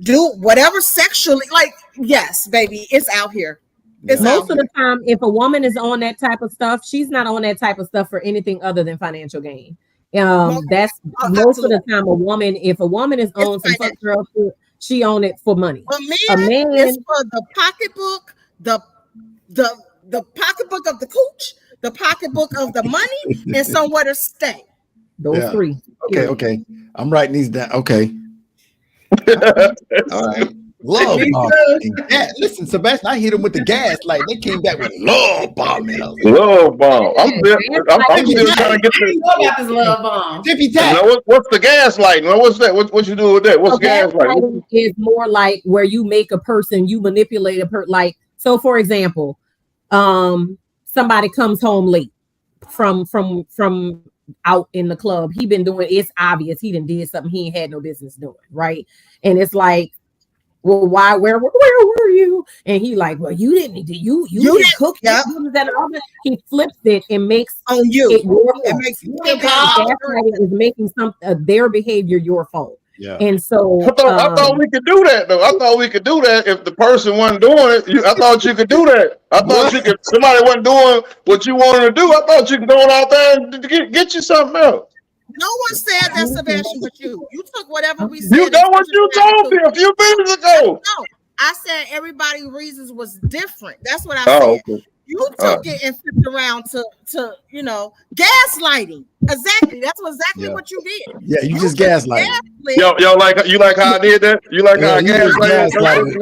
do whatever sexually. Like, yes, baby, it's out here. Most of the time, if a woman is on that type of stuff, she's not on that type of stuff for anything other than financial gain. That's most of the time a woman. If a woman is on some fuck girl shit, she own it for money. A man is for the pocketbook, the pocketbook of the cooch, the pocketbook of the money, and somewhere to stay. Those three. Okay. I'm writing these down. Okay. All right. Love Me bomb. too. Yeah, listen, Sebastian, I hit him with the gas. Like they came back with love bomb. Man. I was like, Love bomb. I'm still trying to get I know about this love bomb. Tippy You tap. know, what's the gaslighting? Now, what's that? What you do with that? What's So gaslighting? gaslighting is more like where you make a person, you manipulate a person. Like, so for example, somebody comes home late from out in the club. He been doing, it's obvious he done did something he ain't had no business doing, right? And it's like, well, why? Where were you? And he like, well, you didn't didn't cook. Yeah. He flips it and makes On you. it your It fault. makes you Gaslighting is making their behavior your fault. Yeah. And so I thought we could do that though. I thought we could do that if the person wasn't doing it. I thought you could do that. I thought you could. Somebody wasn't doing what you wanted to do. I thought you could go out there and get you something else. No one said that, Sebastian, but you. You took whatever we said. You know what you told me a few minutes ago. No, I said everybody's reasons was different. That's what I Oh, said. okay. You took it and flipped around to gaslighting. Exactly. That's exactly what you did. Yeah, you just gaslighting. Yo, you like how I did that? You like how I you just gaslighting.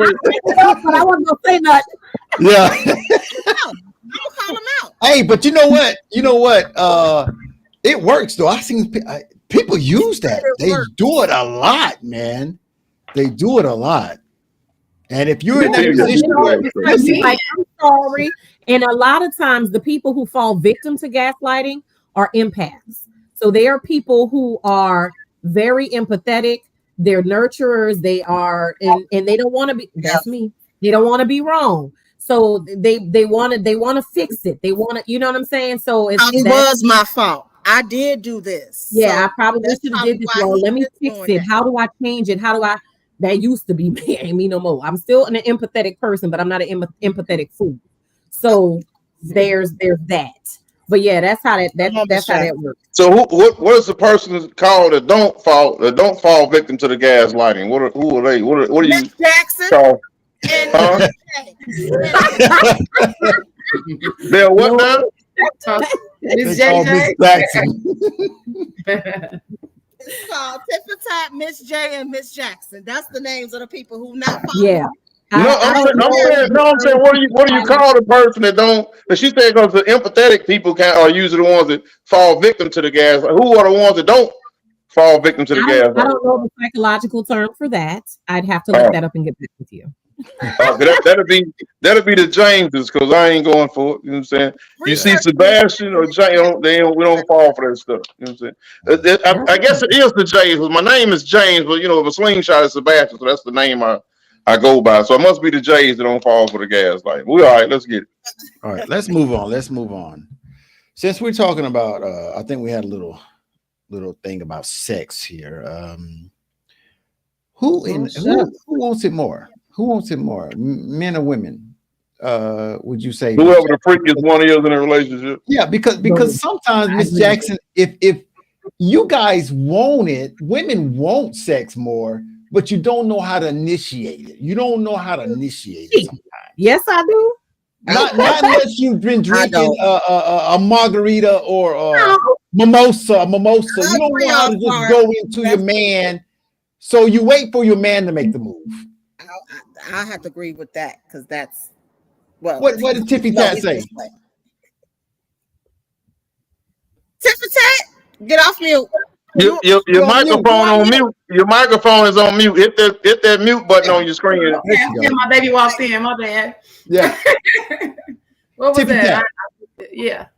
but I wasn't gonna say nothing. Yeah. Don't call him out. Hey, but you know what? It works though. I seen people use that. They do it a lot, man. They do it a lot. And if you're in that position where like, I'm sorry. And a lot of times the people who fall victim to gaslighting are empaths. So they are people who are very empathetic. They're nurturers. They are, and they don't want to be, that's me. They don't want to be wrong. So they want to fix it. They want to, you know what I'm saying? So it was my fault. I did do this. Yeah, So I probably should have did this. Well, let me fix it. How do I change it? How do I? That used to be me. Ain't me no more. I'm still an empathetic person, but I'm not an empathetic fool. So there's that. But yeah, that's how that works. So what is the person called that don't fall victim to the gaslighting? Who are they? What are you Jackson called? and They're what now? Miss call Miss JJ. Jackson. it's called Tit Miss J and Miss Jackson. That's the names of the people who not following. Yeah. I'm saying, what do you call the person that don't? But she said because the empathetic people are usually the ones that fall victim to the gas. Who are the ones that don't fall victim to the gas? I don't know the psychological term for that. I'd have to look that up and get back with you. That'll be the Jameses because I ain't going for it. You know what I'm saying? You see Sebastian or James, we don't fall for that stuff. You know what I'm saying? I guess it is the James. My name is James, but if a slingshot is Sebastian, so that's the name I go by. So it must be the Jays that don't fall for the gas. Like, we all right, let's get it. All right, let's move on. Since we're talking about I think we had a little thing about sex here. Who wants it more? Who wants it more? Men or women? Would you say whoever the freakiest one is in a relationship? Yeah, because sometimes, Miss Jackson, if you guys want it, women want sex more, but you don't know how to initiate it. You don't know how to initiate it sometimes. Yes, I do. Not unless you've been drinking a margarita or a mimosa. You don't know how to just go into your man. So you wait for your man to make the move. I have to agree with that because that's what did Tiffy Tat say? Tiffy Tat, get off mute. Your microphone on mute. Your microphone is on mute. Hit that mute button on your screen. Yeah, my baby walked in. My bad. Yeah. What was Tiffy that? Tat.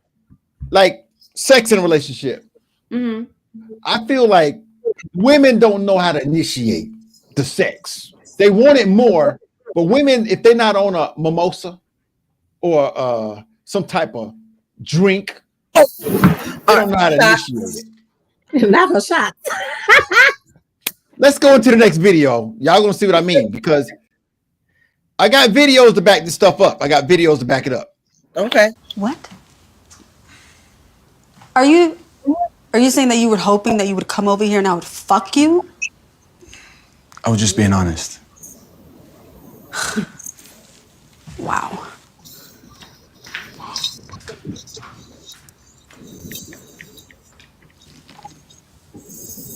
Like sex in a relationship. Mm-hmm. I feel like women don't know how to initiate the sex. They want it more, but women, if they're not on a mimosa or some type of drink, they don't know how to initiate it. Not a shot. Let's go into the next video. Y'all gonna see what I mean because I got videos to back this stuff up. I got videos to back it up. Okay. What? Are you saying that you were hoping that you would come over here and I would fuck you? I was just being honest. Wow.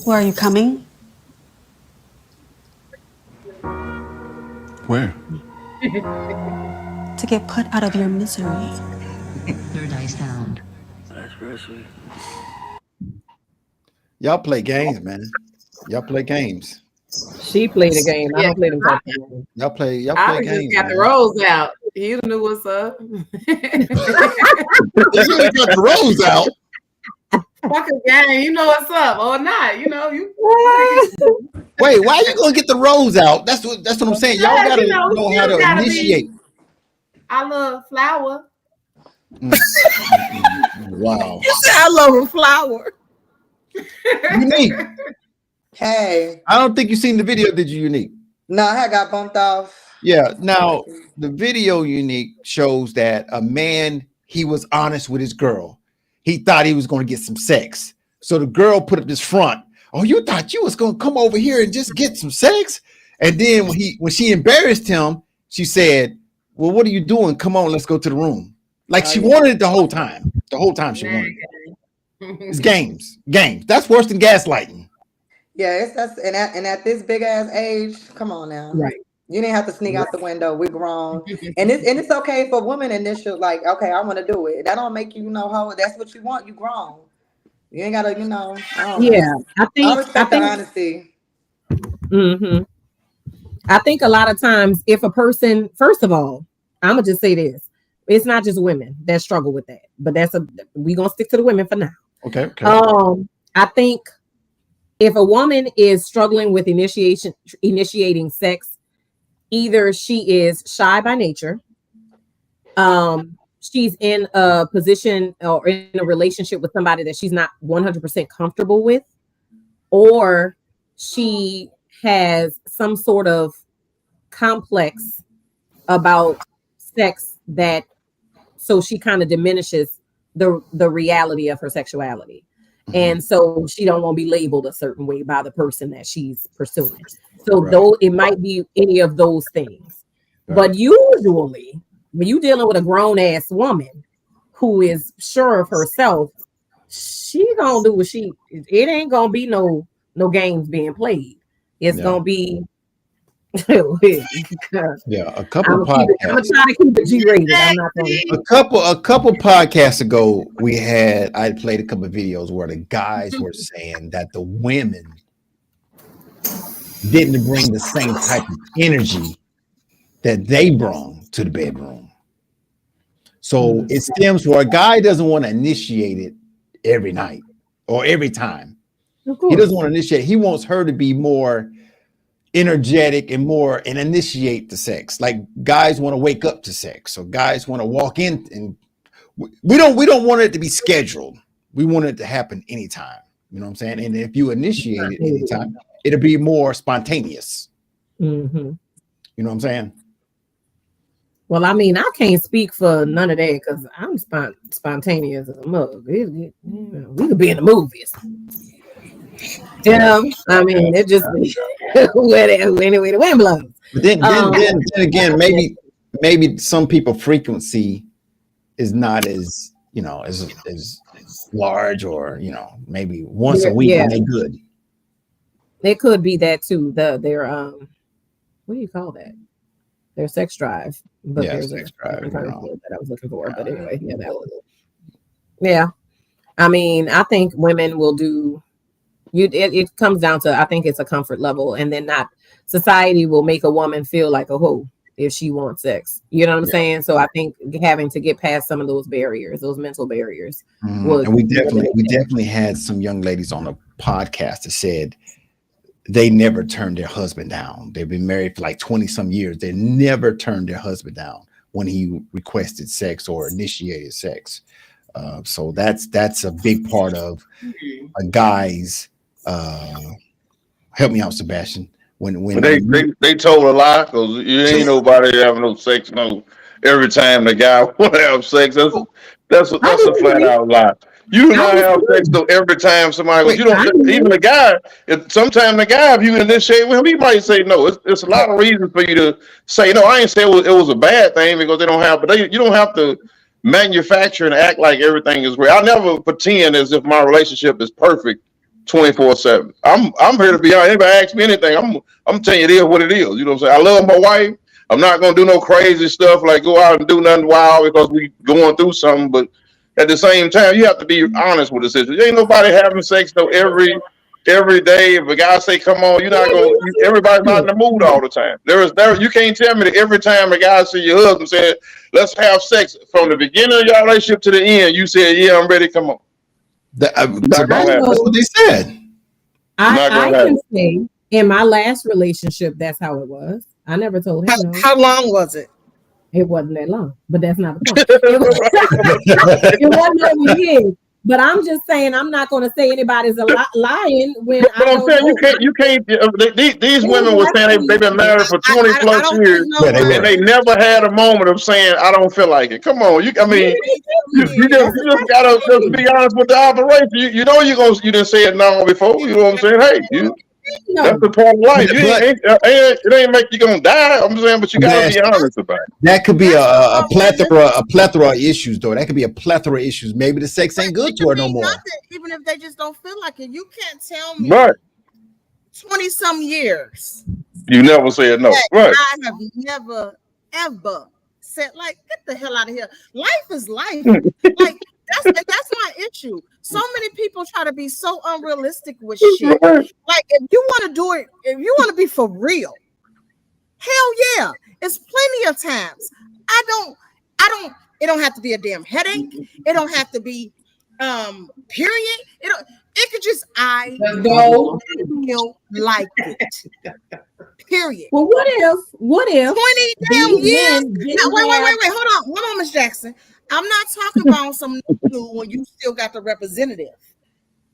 Where are you coming? Where? To get put out of your misery. Third dice down. That's real sweet. Y'all play games, man. Y'all play games. She played a game. I don't play them type of games. Y'all play I games. just got man. the rolls out. You knew what's up. You got the rolls out. Fuck a game. You know what's up or not. You know you. Wait, why are you gonna get the rolls out? That's what I'm saying. Y'all Because, gotta you know, know you how to gotta be- initiate. I love flour. Wow. You said I love a flower. Unique. Hey. I don't think you seen the video, did you, Unique? No, I had got bumped off. Yeah. Now the video, Unique, shows that a man, he was honest with his girl. He thought he was going to get some sex. So the girl put up this front. Oh, you thought you was going to come over here and just get some sex? And then when she embarrassed him, she said, well, what are you doing? Come on, let's go to the room. Like she wanted it the whole time. The whole time she wanted it. It's games. That's worse than gaslighting. Yeah, that's and at this big ass age, come on now. Right. You didn't have to sneak out the window. We're grown. And it's okay for women initial, like, okay, I want to do it. That don't make you how that's what you want. You grown. You ain't gotta, I don't know. Yeah, I think respect the honesty. Mm-hmm. I think a lot of times if a person, first of all, I'm gonna just say this. It's not just women that struggle with that, but we gonna stick to the women for now. Okay. I think if a woman is struggling with initiating sex, either she is shy by nature, she's in a position or in a relationship with somebody that she's not 100% comfortable with, or she has some sort of complex about sex so she kind of diminishes the reality of her sexuality. And so she don't want to be labeled a certain way by the person that she's pursuing. So though it might be any of those things, but usually when you're dealing with a grown ass woman who is sure of herself, she gonna do what it ain't gonna be no games being played. It's gonna be a couple I'm gonna try to keep it G-rated. I'm not gonna a couple podcasts ago, I played a couple of videos where the guys were saying that the women didn't bring the same type of energy that they brought to the bedroom. So it stems where a guy doesn't want to initiate it every night or every time. He doesn't want to initiate. He wants her to be more energetic and initiate the sex. Like guys want to wake up to sex, so guys want to walk in, and we don't want it to be scheduled. We want it to happen anytime. You know what I'm saying? And if you initiate it anytime, it'll be more spontaneous. Mm-hmm. You know what I'm saying? Well, I mean, I can't speak for none of that because I'm spontaneous as a mug. We could be in the movies. I mean, it just anyway the wind blows. But then again, maybe some people frequency is not as as large, or maybe once a week and they good. It could be that too. Their what do you call that? Their sex drive. But there's sex drive that I was looking for. But anyway, that was it. Yeah. I mean, I think women will do. It comes down to, I think it's a comfort level, and then society will make a woman feel like a hoe if she wants sex. You know what I'm saying? So I think having to get past some of those barriers, those mental barriers. And we definitely had some young ladies on a podcast that said they never turned their husband down. They've been married for like 20 some years. They never turned their husband down when he requested sex or initiated sex. So that's a big part of a guy's. Help me out, Sebastian. When they told a lie, because you ain't nobody having no sex every time the guy want to have sex. That's a flat out lie. You do not have sex every time somebody. Even the guy. Sometimes the guy, if you initiate with him, he might say no. It's a lot of reasons for you to say no. I ain't say it was a bad thing because they don't have, but you don't have to manufacture and act like everything is real. I never pretend as if my relationship is perfect 24/7. I'm here to be honest. Anybody ask me anything, I'm telling you it is what it is. You know what I'm saying? I love my wife. I'm not gonna do no crazy stuff like go out and do nothing wild because we going through something. But at the same time, you have to be honest with the situation. Ain't nobody having sex though every day. If a guy say, "Come on," you're not gonna. Everybody's not in the mood all the time. You can't tell me that every time a guy see your husband said, "Let's have sex," from the beginning of your relationship to the end, you said, "Yeah, I'm ready. Come on." That's what they said. I can say in my last relationship, that's how it was. I never told him. How long was it? It wasn't that long, but that's not the point. It wasn't over years. But I'm just saying, I'm not going to say anybody's lying when but I'm saying you can't. These women were saying they've been married for 20 plus years, and they never had a moment of saying, "I don't feel like it." Come on, you just gotta just be honest with the operation. You know you didn't say it now before. You know what I'm saying? Hey, that's the part of life. It ain't make you gonna die. I'm saying, but you gotta be honest about it. That could be a plethora of issues, though. That could be a plethora of issues. Maybe the sex ain't good to her no more. Nothing, even if they just don't feel like it. You can't tell me. Right. 20-some years. You never said no. Right. I have never ever said like, get the hell out of here. Life is life. Like that's my issue. So many people try to be so unrealistic with shit. Like if you want to do it, if you want to be for real, hell yeah. It's plenty of times. It don't have to be a damn headache. It don't have to be period. It could just don't feel like it. Period. Well, what if 20 damn years? No, wait. Hold on, Miss Jackson. I'm not talking about some new when you still got the representative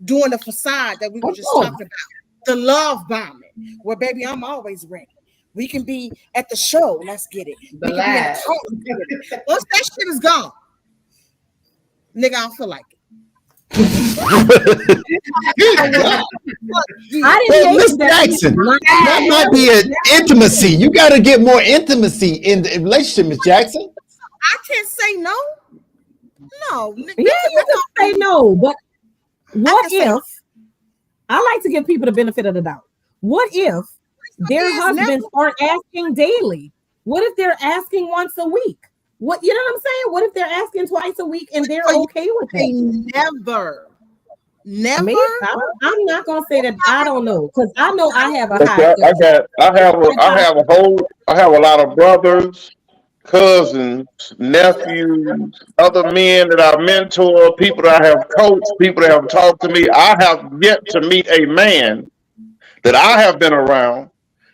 doing the facade that we were just talking about. The love bombing, where baby, I'm always ready. We can be at the show. Let's get it. Once that shit is gone, nigga, I don't feel like it. Miss Jackson, that might be an intimacy. You got to get more intimacy in the relationship, Miss Jackson. I can't say no. No, yeah, you can say no, but what if? I like to give people the benefit of the doubt. What if their husbands aren't asking daily? What if they're asking once a week? What, you know what I'm saying? What if they're asking twice a week and they're okay with it? Never. I'm not gonna say that. I don't know, because I know I have a high. I have a lot of brothers, cousins, nephews, other men that I mentor, people that I have coached, people that have talked to me. I have yet to meet a man that I have been around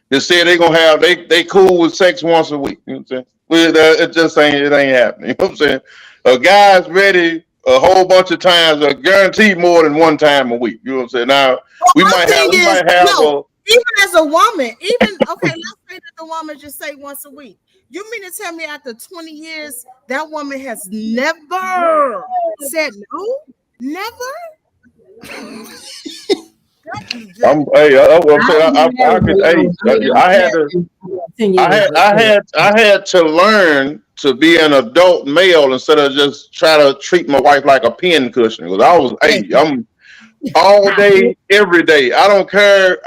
that said they're gonna have they cool with sex once a week. You know what I'm saying? It just ain't happening. You know what I'm saying? A guy's ready a whole bunch of times, guaranteed more than one time a week. You know what I'm saying? Now we might have even as a woman, let's say that the woman just say once a week. You mean to tell me after 20 years that woman has never said no? Never? I had to learn to be an adult male instead of just try to treat my wife like a pin cushion. Because I'm all day, every day. I don't care.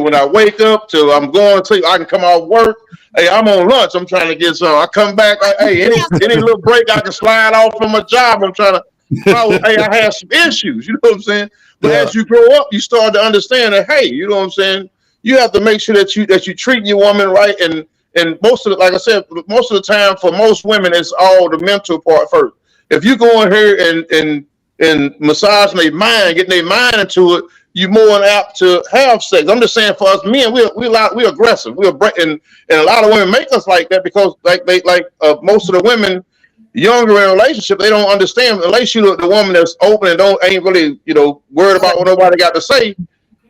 When I wake up till I'm going to sleep, I can come off work. Hey, I'm on lunch. I'm trying to get some. I come back. Any little break I can slide off from my job. I'm trying to. I have some issues. You know what I'm saying? But as you grow up, you start to understand that. Hey, you know what I'm saying? You have to make sure that you treat your woman right. And most of like I said, most of the time for most women, it's all the mental part first. If you go in here and massaging their mind, getting their mind into it, you're more apt to have sex. I'm just saying for us men, we're aggressive. And a lot of women make us like that because most of the women younger in a relationship, they don't understand unless you're the woman that's open and ain't really worried about what nobody got to say.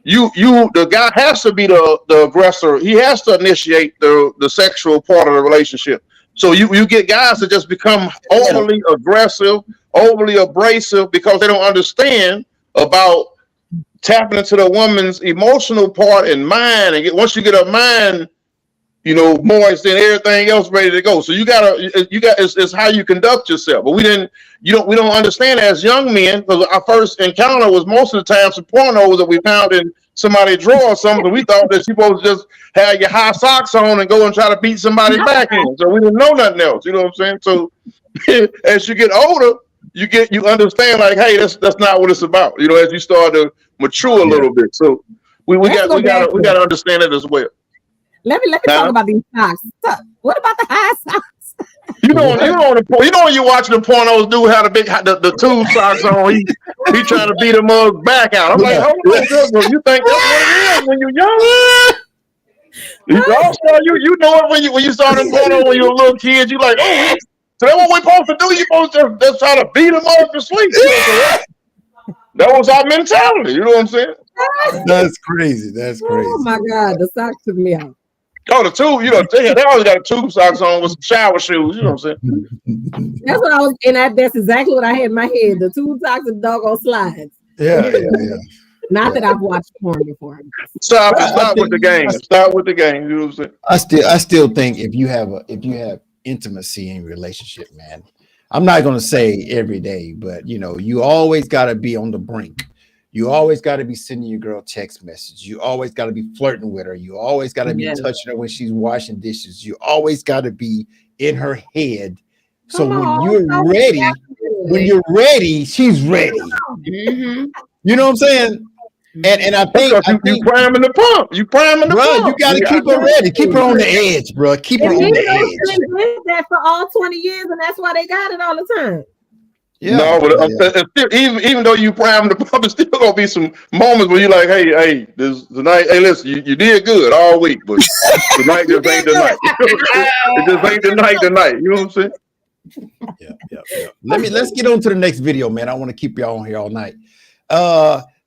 The guy has to be the aggressor. He has to initiate the sexual part of the relationship. So you get guys that just become overly aggressive, overly abrasive because they don't understand about tapping into the woman's emotional part and mind. And once you get a mind, moist and everything else ready to go. So it's how you conduct yourself. But we don't understand as young men, because our first encounter was most of the time some pornos that we found in somebody's drawer or something. We thought that you're supposed to just have your high socks on and go and try to beat somebody's back in. So we didn't know nothing else. You know what I'm saying? So as you get older, you understand like, hey, that's not what it's about. You know, as you start to mature a little bit. So we gotta understand it as well. Let me talk about these socks. What about the high socks? You know when you watching the pornos, dude had the tube socks on. He trying to beat a mug's back out. I'm like, hold on, you think that's what it is when you're young? You know it when you saw them porno when you were a little kid. You like, oh, so that's what we're supposed to do. You supposed to just try to beat them up to sleep. That was our mentality. You know what I'm saying? That's crazy. That's crazy. Oh my God, the socks took me out. Oh, the tube, they always got tube socks on with some shower shoes. You know what I'm saying? That's what I was, and that's exactly what I had in my head. The tube socks and doggone slides. Yeah. Not that I've watched porn before. Stop with the game. Stop with the game. You know what I'm saying? I still think if you have intimacy in your relationship, man, I'm not gonna say every day, but you always gotta be on the brink. You always got to be sending your girl text messages. You always got to be flirting with her. You always got to be touching her when she's washing dishes. You always got to be in her head. So when you're ready, she's ready. Mm-hmm. You know what I'm saying? And I think you priming the pump. You priming the pump. You got to keep her ready. Keep her on the edge, bro. Keep her on the edge. They did that for all 20 years, and that's why they got it all the time. Yeah. No, but even though you prime the pump, there's still gonna be some moments where you're like, hey, this tonight, hey, listen, you did good all week, but tonight just ain't the night. It just ain't the night tonight. You know what I'm saying? Yeah. Let's get on to the next video, man. I want to keep y'all on here all night.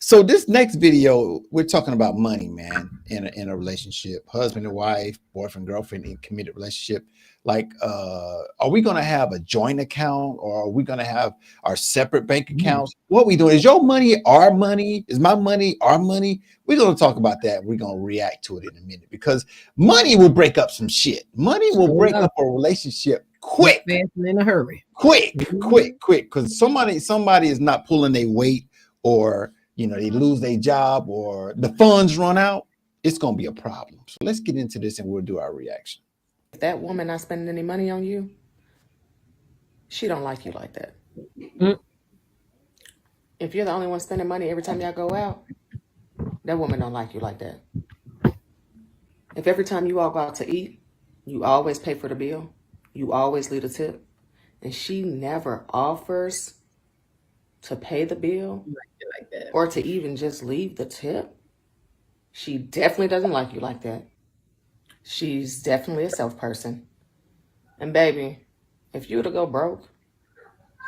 So this next video, we're talking about money, man, in a relationship, husband and wife, boyfriend, girlfriend, in committed relationship. Like, are we going to have a joint account, or are we going to have our separate bank accounts? What we doing? Is your money our money? Is my money our money? We're going to talk about that. We're going to react to it in a minute, because money will break up some shit. Money will break up a relationship quick. In a hurry. Quick. Because somebody is not pulling their weight, or they lose their job, or the funds run out. It's going to be a problem. So let's get into this and we'll do our reaction. If that woman not spending any money on you, she don't like you like that. If you're the only one spending money every time y'all go out, that woman don't like you like that. If every time you all go out to eat, you always pay for the bill, you always leave a tip, and she never offers to pay the bill or to even just leave the tip, she definitely doesn't like you like that. She's definitely a self person. And baby, if you were to go broke,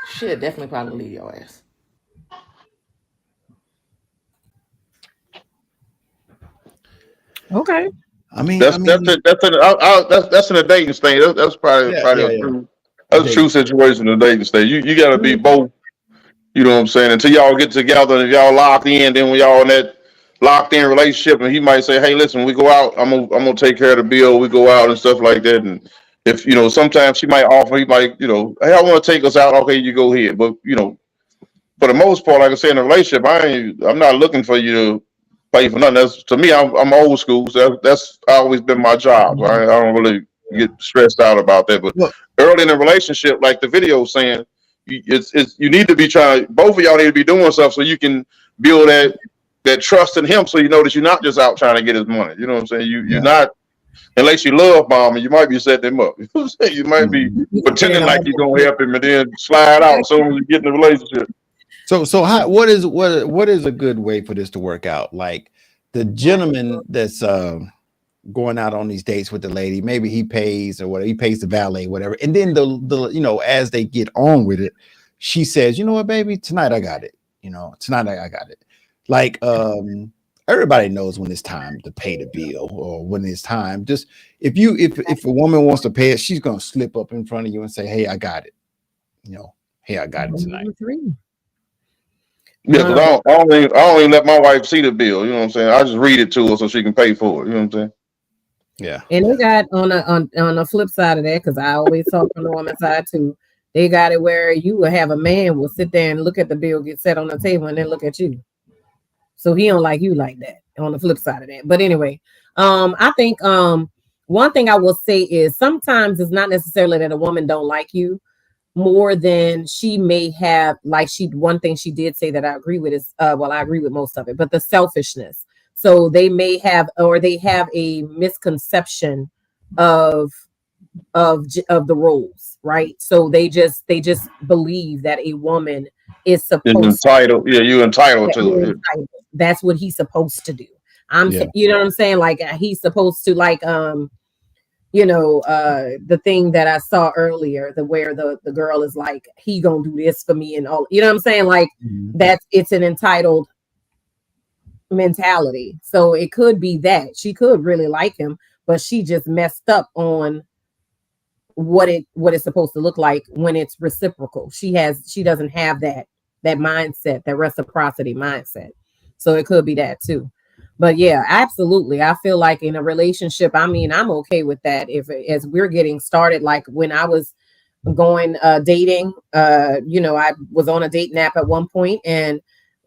she'd definitely probably leave your ass. Okay. That's in a dating stage. That's probably a true situation in a dating stage. You got to be both. You know what I'm saying? Until y'all get together and if y'all locked in, then when y'all in that locked in relationship, and he might say, hey, listen, we go out, I'm gonna take care of the bill, we go out and stuff like that. And if sometimes she might offer, he might, hey, I want to take us out, okay, you go ahead. But for the most part, like I said, in a relationship, I'm not looking for you to pay for nothing. That's, to me, I'm old school, so that's always been my job. So I don't really get stressed out about that. But early in a relationship, like the video was saying, you need to be trying, both of y'all need to be doing stuff so you can build that trust in him, so you know that you're not just out trying to get his money. You know what I'm saying? You're not, unless you love bombing, you might be setting him up. You know what I'm saying? You might be pretending like you're gonna help him and then slide out as soon as you get in the relationship. So what is a good way for this to work out? Like the gentleman that's going out on these dates with the lady, maybe he pays or whatever, he pays the valet, whatever, and then the as they get on with it, she says, you know what, baby, tonight I got it. Tonight I got it. Like everybody knows when it's time to pay the bill, or when it's time. Just if a woman wants to pay it, she's gonna slip up in front of you and say, hey, I got it. Hey, I got it tonight. Yeah, because I don't even let my wife see the bill. You know what I'm saying? I just read it to her so she can pay for it. You know what I'm saying? Yeah. And they got on the flip side of that, because I always talk on the woman's side too. They got it where you will have a man will sit there and look at the bill get set on the table and then look at you. So he don't like you like that on the flip side of that. But anyway, I think one thing I will say is sometimes it's not necessarily that a woman don't like you more than she may have. Like one thing she did say that I agree with is well, I agree with most of it, but the selfishness. So they may have, or they have a misconception of the roles, right? So they just believe that a woman is supposed entitled. Yeah, you're entitled to it. That's what he's supposed to do. Yeah. You know what I'm saying? Like he's supposed to, like you know, the thing that I saw earlier, where the girl is like, he gonna do this for me and all, you know what I'm saying? Like it's an entitled mentality. So it could be that she could really like him, but she just messed up on what it's supposed to look like when it's reciprocal. She doesn't have that mindset, that reciprocity mindset. So it could be that too. But yeah, absolutely. I feel like in a relationship, I mean, I'm okay with that. As we're getting started, like when I was going dating, you know, I was on a dating app at one point, and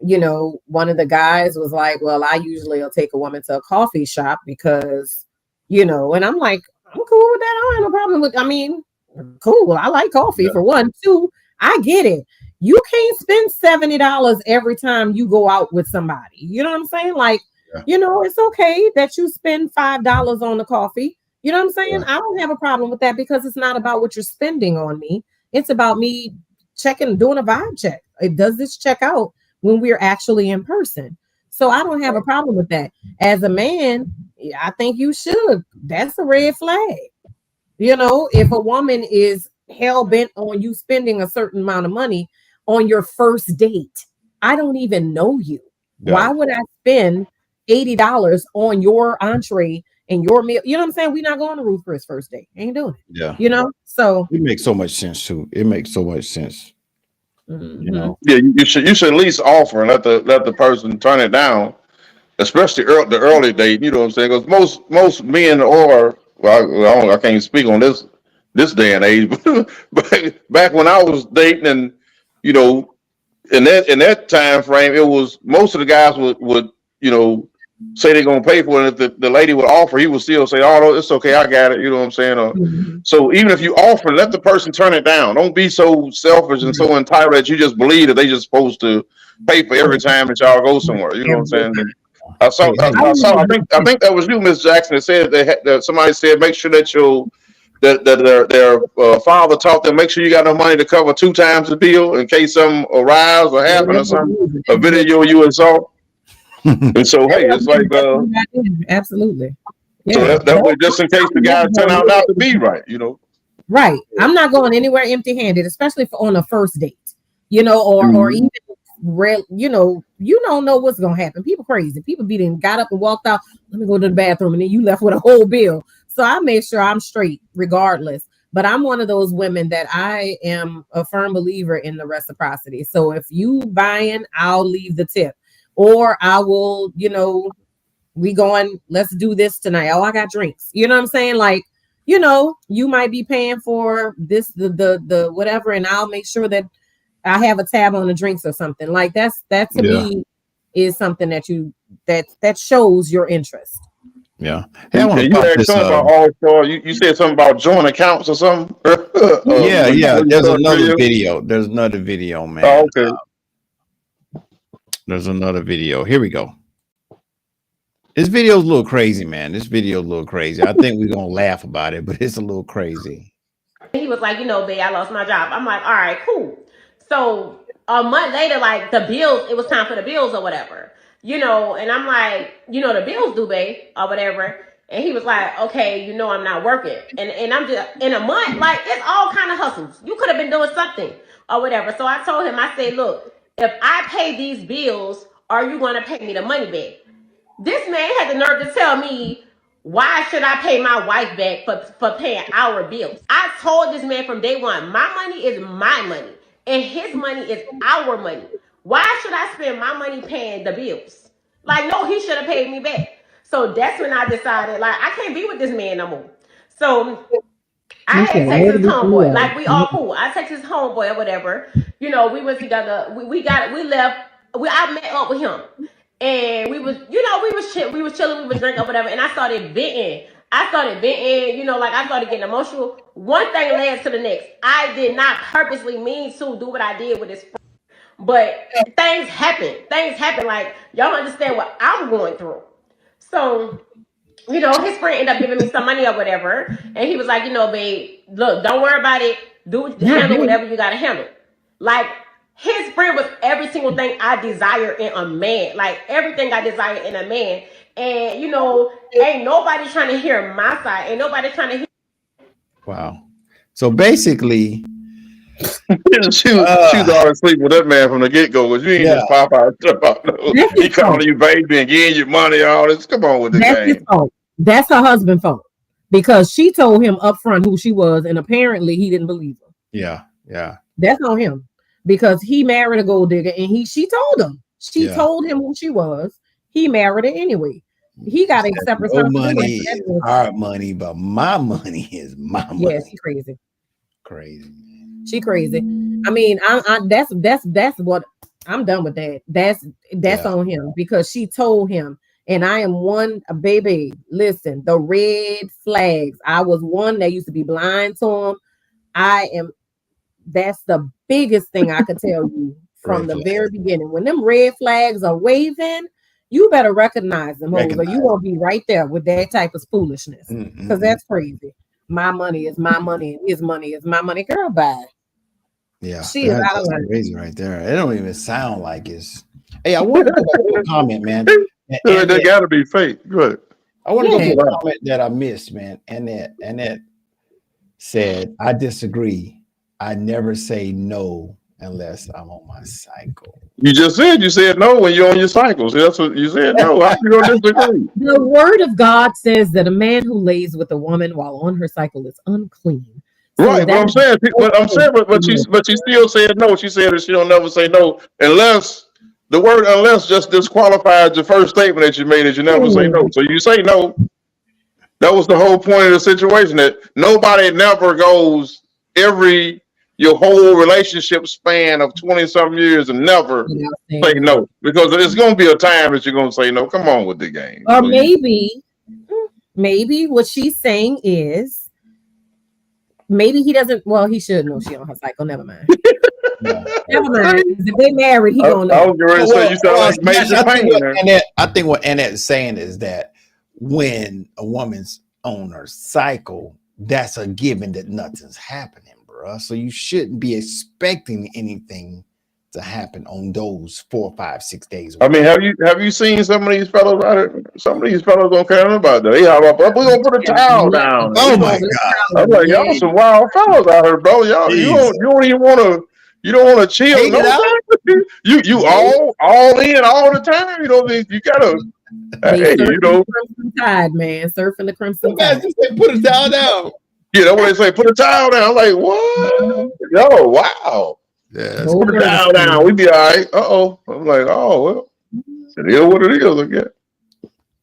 you know, one of the guys was like, well, I usually will take a woman to a coffee shop because, you know, and I'm like, I'm cool with that. I don't have no problem with, I mean, cool. I like coffee for one. Two, I get it. You can't spend $70 every time you go out with somebody. You know what I'm saying? Like, you know, it's okay that you spend $5 on the coffee. You know what I'm saying? I don't have a problem with that because it's not about what you're spending on me. It's about me doing a vibe check. Does this check out when we're actually in person? So I don't have a problem with that. As a man, I think you should. That's a red flag. You know, if a woman is hell bent on you spending a certain amount of money on your first date, I don't even know you. Yeah. Why would I spend $80 on your entree and your meal? You know what I'm saying? We're not going to Ruth Chris first date. Ain't doing it. Yeah. You know, so it makes so much sense too. It makes so much sense. You know. Yeah, you should at least offer and let the person turn it down, especially the early date. You know what I'm saying? Because most men are, well, I can't speak on this day and age, but back when I was dating, and you know, in that time frame, it was most of the guys would you know, say they're gonna pay for it. If the lady would offer, he would still say, "Oh, it's okay, I got it." You know what I'm saying? So even if you offer, let the person turn it down. Don't be so selfish and so entitled that you just believe that they just supposed to pay for every time that y'all go somewhere. You know what I'm saying? I think that was you, Miss Jackson, that said that somebody said make sure that their father taught them, make sure you got no money to cover 2 times the bill in case something arrives or happen or something. A video you and saw. And so, hey, it's like absolutely. So that way, just in case the guys turn out not to be right, you know. Right. I'm not going anywhere empty-handed, especially on a first date, you know, or even you don't know what's gonna happen. People crazy. People got up and walked out. Let me go to the bathroom, and then you left with a whole bill. So I made sure I'm straight regardless. But I'm one of those women that I am a firm believer in the reciprocity. So if you buying, I'll leave the tip. Or I will, you know, we going, let's do this tonight. Oh, I got drinks. You know what I'm saying? Like, you know, you might be paying for this, the whatever, and I'll make sure that I have a tab on the drinks or something. Like that to me is something that shows your interest. Yeah. Hey, you asked something about All-Star. You said something about joint accounts or something? Yeah. There's another video. There's another video, man. Oh, okay. There's another video. Here we go. This video's a little crazy, man. This video's a little crazy. I think we're gonna laugh about it, but it's a little crazy. He was like, you know, babe, I lost my job. I'm like, all right, cool. So a month later, like the bills, it was time for the bills or whatever, you know, and I'm like, you know, the bills due, babe, or whatever. And he was like, okay, you know, I'm not working. And I'm just in a month, like it's all kind of hustles. You could have been doing something or whatever. So I told him, I said, look, if I pay these bills, are you going to pay me the money back? This man had the nerve to tell me, why should I pay my wife back for paying our bills? I told this man from day one, my money is my money and his money is our money. Why should I spend my money paying the bills? Like, no, he should have paid me back. So that's when I decided, like, I can't be with this man no more. So I had text his homeboy, like we all cool. I text his homeboy or whatever. You know, we went together. I met up with him, And we was chilling, we was drinking or whatever, and I started venting. I started getting emotional. One thing led to the next. I did not purposely mean to do what I did with this friend, but things happen. Like, y'all understand what I'm going through. So, his friend ended up giving me some money or whatever, and he was like, babe, look, don't worry about it. Handle whatever you gotta handle. Like, his friend was every single thing I desire in a man. Like, everything I desire in a man. And, ain't nobody trying to hear my side. Ain't nobody trying to hear. Wow. So basically, she was always sleeping with that man from the get-go, because you ain't just pop out and stuff out. No. He calling you baby and getting you money, all this. Come on with the That's game. his fault. That's her husband's fault. Because she told him up front who she was, and apparently he didn't believe her. Yeah. That's on him. Because he married a gold digger, and she told him. She told him who she was. He married her anyway. He got to accept responsibility. Money is our money, but my money is my money. Yeah, she crazy. She crazy. I mean, that's what I'm done with that. That's on him, because she told him. And I am one, baby. Listen, the red flags. I was one that used to be blind to them. That's the biggest thing I could tell you from the very beginning. When them red flags are waving, you better recognize them, or you won't be right there with that type of foolishness. Because that's crazy. My money is my money, and his money is my money. Girl, bye. Yeah, she is out of line. Crazy right there. It don't even sound like it's. Hey, I want to go back to a comment, man. They gotta be fake. Good. I want to go to a comment that I missed, man. Annette said, "I disagree. I never say no unless I'm on my cycle." You just said no when you're on your cycle. So that's what you said. No, how you gonna disagree? The word of God says that a man who lays with a woman while on her cycle is unclean. So right, but I'm saying, but she still said no. She said that she don't never say no unless the word "unless" just disqualifies the first statement that you made, that you never say no. So you say no. That was the whole point of the situation. That nobody never goes your whole relationship span of 20-something years and never say no, because it's going to be a time that you're going to say no. Come on with the game. Or maybe what she's saying is, maybe he doesn't. Well, he should know she on her cycle. Never mind. Never mind. If they married, he gonna know. I was going to say you sound like Major Payne. I think what Annette is saying is that when a woman's on her cycle, that's a given that nothing's happening, bro. So you shouldn't be expecting anything to happen on those 4, 5, 6 days. I mean, have you seen some of these fellows out here? Some of these fellows don't care about that. They have up. We're gonna put a towel down. Oh my God! I'm like, y'all some wild fellows out here, bro. Y'all, you don't even want to. You don't want to chill. You all in all the time. You know, you gotta. Hey, you know, Crimson Tide, man, surfing the Crimson Tide. Put a towel down. Yeah, that's what they say. Put a towel down. I'm like, what? Yo, wow. Yeah, put a towel down. We be all right. I'm like, oh well, it is what it is. I guess.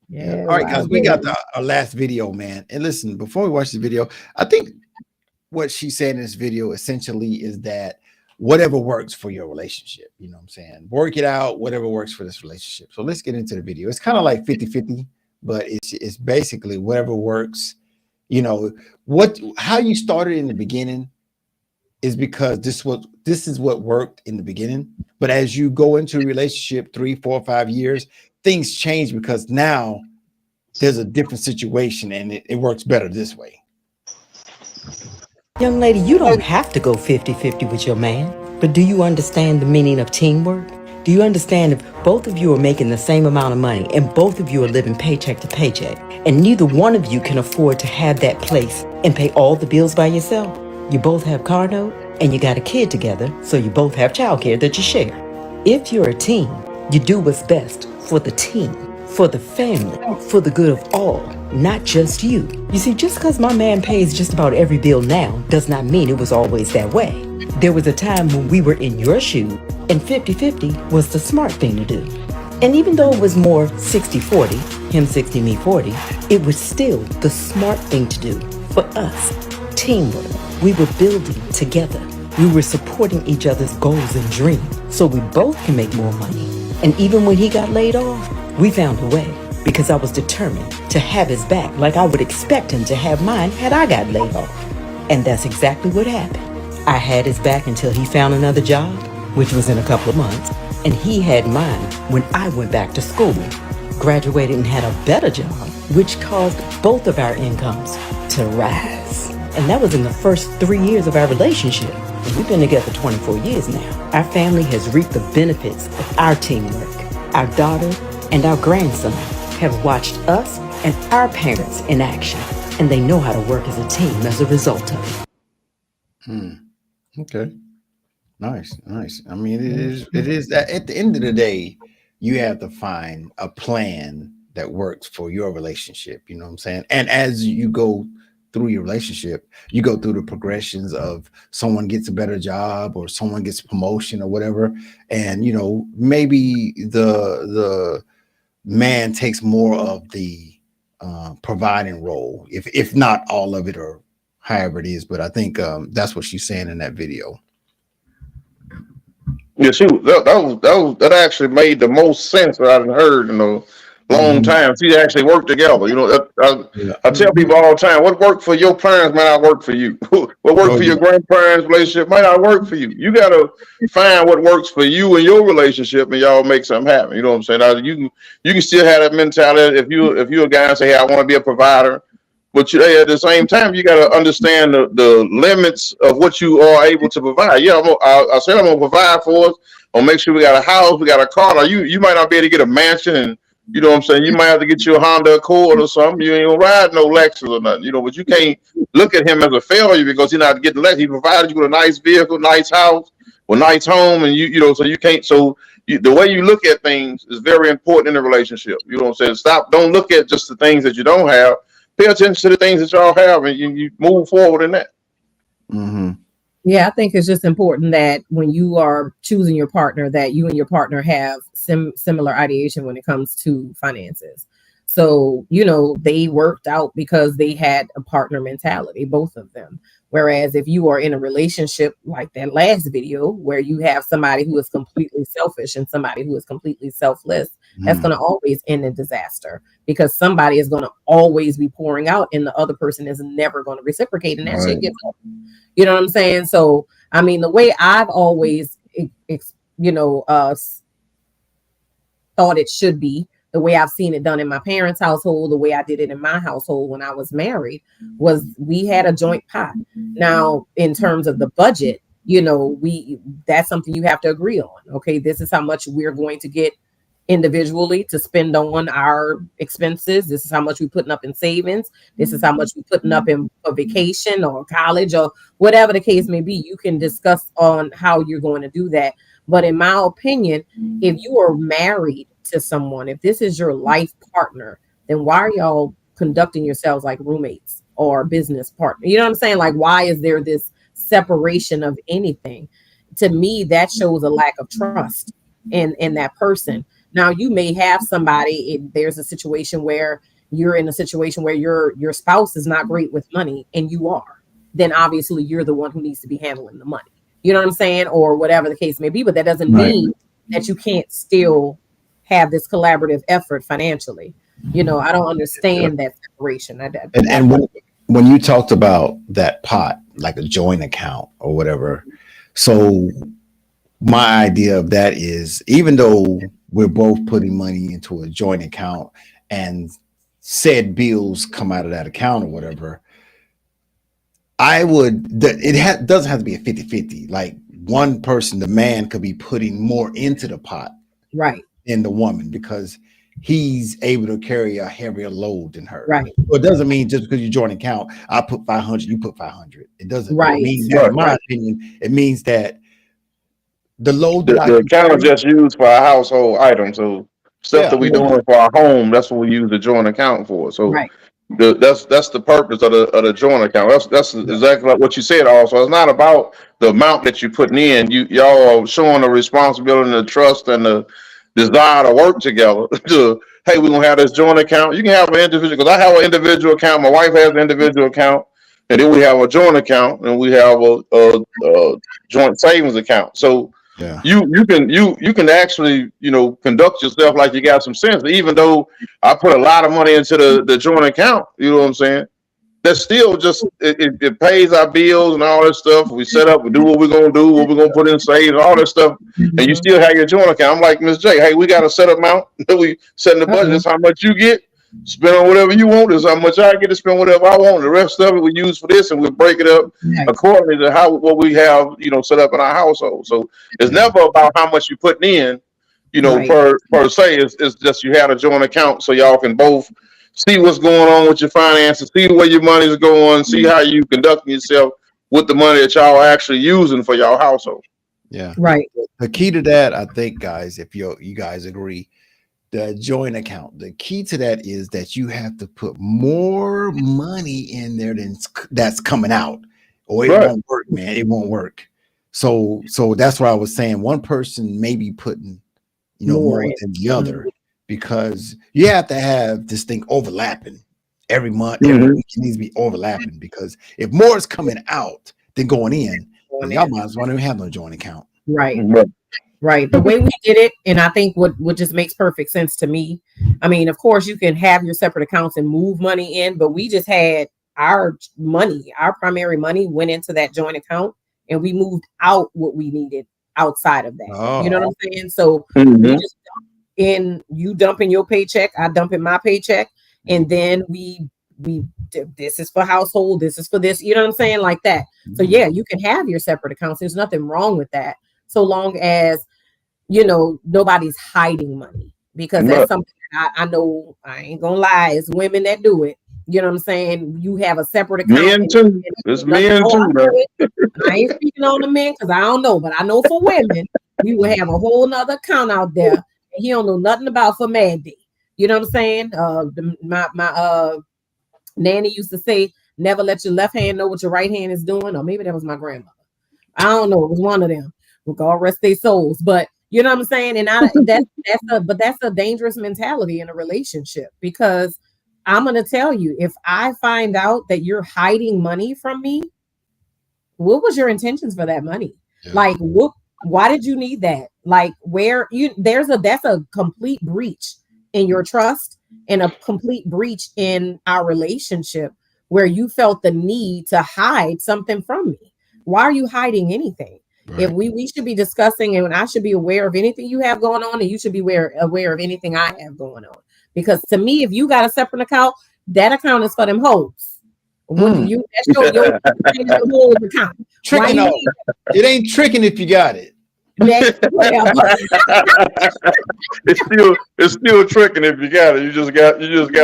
Yeah. All right, guys, we got our last video, man. And listen, before we watch the video, I think what she said in this video essentially is that whatever works for your relationship, you know what I'm saying? Work it out, whatever works for this relationship. So let's get into the video. It's kind of like 50-50, but it's basically whatever works. You know, how you started in the beginning is because this is what worked in the beginning. But as you go into a relationship 3, 4, 5 years, things change because now there's a different situation and it works better this way. Young lady, you don't have to go 50-50 with your man, but do you understand the meaning of teamwork? Do you understand if both of you are making the same amount of money and both of you are living paycheck to paycheck, and neither one of you can afford to have that place and pay all the bills by yourself? You both have car note and you got a kid together, so you both have childcare that you share. If you're a team, you do what's best for the team, for the family, for the good of all, not just you. You see, just because my man pays just about every bill now does not mean it was always that way. There was a time when we were in your shoes, and 50-50 was the smart thing to do. And even though it was more 60-40, him 60, me 40, it was still the smart thing to do. For us, teamwork. We were building together. We were supporting each other's goals and dreams, so we both can make more money. And even when he got laid off, we found a way because I was determined to have his back like I would expect him to have mine had I got laid off. And that's exactly what happened. I had his back until he found another job, which was in a couple of months, and he had mine when I went back to school, graduated and had a better job, which caused both of our incomes to rise. And that was in the first 3 years of our relationship. And we've been together 24 years now. Our family has reaped the benefits of our teamwork. Our daughter and our grandson have watched us and our parents in action, and they know how to work as a team as a result of it. Okay. Nice. I mean, it is that at the end of the day, you have to find a plan that works for your relationship. You know what I'm saying? And as you go through your relationship, you go through the progressions of someone gets a better job or someone gets a promotion or whatever. And, you know, maybe the man takes more of the providing role, if not all of it or however it is. But I think that's what she's saying in that video. Yeah, that actually made the most sense that I've heard in a long time. She actually worked together. You know, I tell people all the time, what worked for your parents might not work for you. What worked for your grandparents' relationship might not work for you. You got to find what works for you and your relationship, and y'all make something happen. You know what I'm saying? Now, you can still have that mentality if you're a guy and say, hey, I want to be a provider. But at the same time, you got to understand the limits of what you are able to provide. Yeah, I said I'm gonna provide for us. I'll make sure we got a house, we got a car. Now, you might not be able to get a mansion, and you know what I'm saying. You might have to get you a Honda Accord or something. You ain't gonna ride no Lexus or nothing, you know. But you can't look at him as a failure because he's not getting less. He provided you with a nice vehicle, nice house, a nice home, and you know. So you can't. So the way you look at things is very important in a relationship. You know what I'm saying? Don't look at just the things that you don't have. Pay attention to the things that y'all have, and you move forward in that. Yeah, I think it's just important that when you are choosing your partner, that you and your partner have similar ideation when it comes to finances. So, you know, they worked out because they had a partner mentality, both of them. Whereas if you are in a relationship like that last video, where you have somebody who is completely selfish and somebody who is completely selfless, that's going to always end in disaster because somebody is going to always be pouring out and the other person is never going to reciprocate, and that shit gets up. You know what I'm saying? So, I mean, the way I've always, thought it should be, the way I've seen it done in my parents' household, the way I did it in my household when I was married, was we had a joint pot. Now, in terms of the budget, you know, that's something you have to agree on. Okay, this is how much we're going to get individually to spend on our expenses. This is how much we're putting up in savings. This is how much we're putting up in a vacation or college or whatever the case may be. You can discuss on how you're going to do that. But in my opinion, if you are married to someone, if this is your life partner, then why are y'all conducting yourselves like roommates or business partner? You know what I'm saying? Like, why is there this separation of anything? To me, that shows a lack of trust in that person. Now, you may have somebody, there's a situation where you're in a situation where your spouse is not great with money and you are, then obviously you're the one who needs to be handling the money. You know what I'm saying? Or whatever the case may be. But that doesn't mean that you can't still have this collaborative effort financially. You know, I don't understand that separation. And when you talked about that pot, like a joint account or whatever, so my idea of that is, even though we're both putting money into a joint account and said bills come out of that account or whatever, doesn't have to be a 50-50. Like, one person, the man, could be putting more into the pot than the woman because he's able to carry a heavier load than her. Right. So it doesn't mean just because you join an account, I put 500, you put 500. It doesn't mean that, in my opinion. It means that the load the account is just used for our household items. So stuff that we doing for our home, that's what we use the joint account for. So that's the purpose of the joint account. That's exactly like what you said. Also, it's not about the amount that you're putting in. Y'all are showing the responsibility and the trust and the desire to work together. Hey, we're gonna have this joint account. You can have an individual, because I have an individual account. My wife has an individual account, and then we have a joint account, and we have a joint savings account. So Yeah. You can actually, conduct yourself like you got some sense. Even though I put a lot of money into the joint account, you know what I'm saying? That's still just it pays our bills and all that stuff. We set up, we do what we're gonna do, what we're gonna put in saves, all that stuff, and you still have your joint account. I'm like, Miss J, hey, we got a set amount. We setting the budget. That's how much you get. Spend on whatever you want. This is how much I get to spend whatever I want. The rest of it we use for this, and we break it up accordingly to what we have, set up in our household. So it's never about how much you putting in, per se. It's just you have a joint account so y'all can both see what's going on with your finances, see where your money is going, see how you conducting yourself with the money that y'all are actually using for your household. Yeah. Right. The key to that, I think, guys, if you guys agree, the joint account, the key to that is that you have to put more money in there than that's coming out, or it won't work, man. It won't work. So that's why I was saying one person may be putting, more than the other. Because you have to have this thing overlapping every month. Every week it needs to be overlapping, because if more is coming out than going in, then y'all might as well not even have no joint account. Right. The way we did it, and I think what just makes perfect sense to me. I mean, of course, you can have your separate accounts and move money in, but we just had our money, our primary money went into that joint account, and we moved out what we needed outside of that. You know what I'm saying? So we just you dump in your paycheck, I dump in my paycheck, and then we this is for household, this is for this, you know what I'm saying, like that. So yeah, you can have your separate accounts. There's nothing wrong with that, so long as nobody's hiding money, because that's something I know. I ain't gonna lie, it's women that do it. You know what I'm saying? You have a separate account. Men too. It's men too. I ain't speaking on the men because I don't know, but I know for women, we will have a whole nother account out there. He don't know nothing about for Mad Day. You know what I'm saying? My nanny used to say, never let your left hand know what your right hand is doing. Or maybe that was my grandmother. I don't know. It was one of them. We'll God rest their souls. But you know what I'm saying? And that's a dangerous mentality in a relationship, because I'm going to tell you, if I find out that you're hiding money from me, what was your intentions for that money? Like, why did you need that? Like, that's a complete breach in your trust and a complete breach in our relationship, where you felt the need to hide something from me. Why are you hiding anything? If we should be discussing, and I should be aware of anything you have going on, and you should be aware of anything I have going on. Because to me, if you got a separate account, that account is for them hoes. That's your whole account. Tricking it ain't tricking if you got it. It's still tricking if you got it. You just got a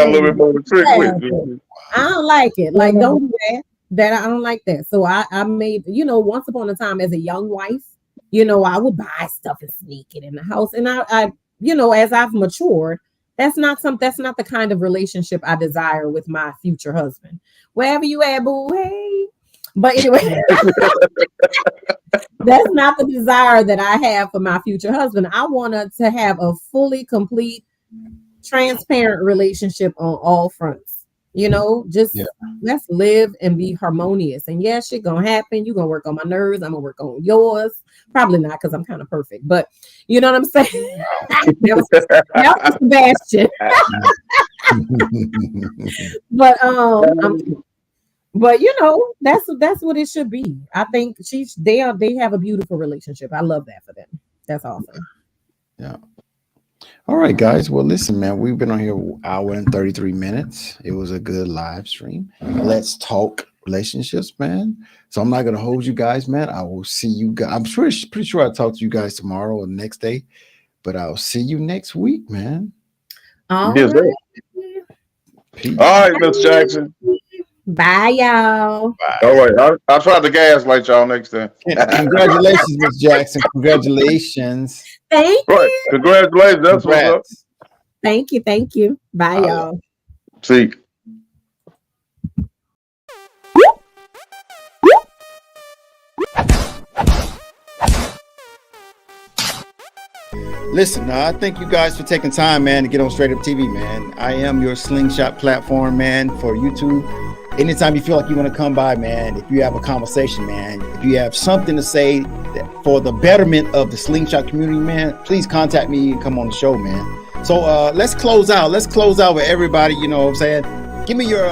little bit more to trick with. I don't like it. Like, don't do that. I don't like that. So I made, once upon a time as a young wife, I would buy stuff and sneak it in the house. And I as I've matured, that's not the kind of relationship I desire with my future husband. Wherever you at, boo, hey. But anyway, that's not the desire that I have for my future husband. I want to have a fully, complete, transparent relationship on all fronts. Let's live and be harmonious. And yeah, shit gonna happen. You're gonna work on my nerves. I'm gonna work on yours. Probably not, because I'm kind of perfect. But you know what I'm saying? that was Sebastian. But that's what it should be. I think they have a beautiful relationship. I love that for them. That's awesome. Yeah. All right, guys. Well, listen, man, we've been on here an hour and 33 minutes. It was a good live stream. Let's talk relationships, man. So I'm not going to hold you guys, man. I will see you guys. I'm pretty sure I'll talk to you guys tomorrow or the next day, but I'll see you next week, man. All right. All right, Miss Jackson. Bye, y'all. Bye. All right. I'll try to gaslight y'all next time. Congratulations, Miss Jackson. Congratulations. Thank you. Congratulations. That's what's up. Thank you. Bye, y'all. See. Listen, I thank you guys for taking time, man, to get on Straight Up TV, man. I am your slingshot platform, man, for YouTube. Anytime you feel like you want to come by, man, if you have a conversation, man, if you have something to say for the betterment of the Slingshot community, man, please contact me and come on the show, man. So let's close out. Let's close out with everybody. You know what I'm saying? Give me your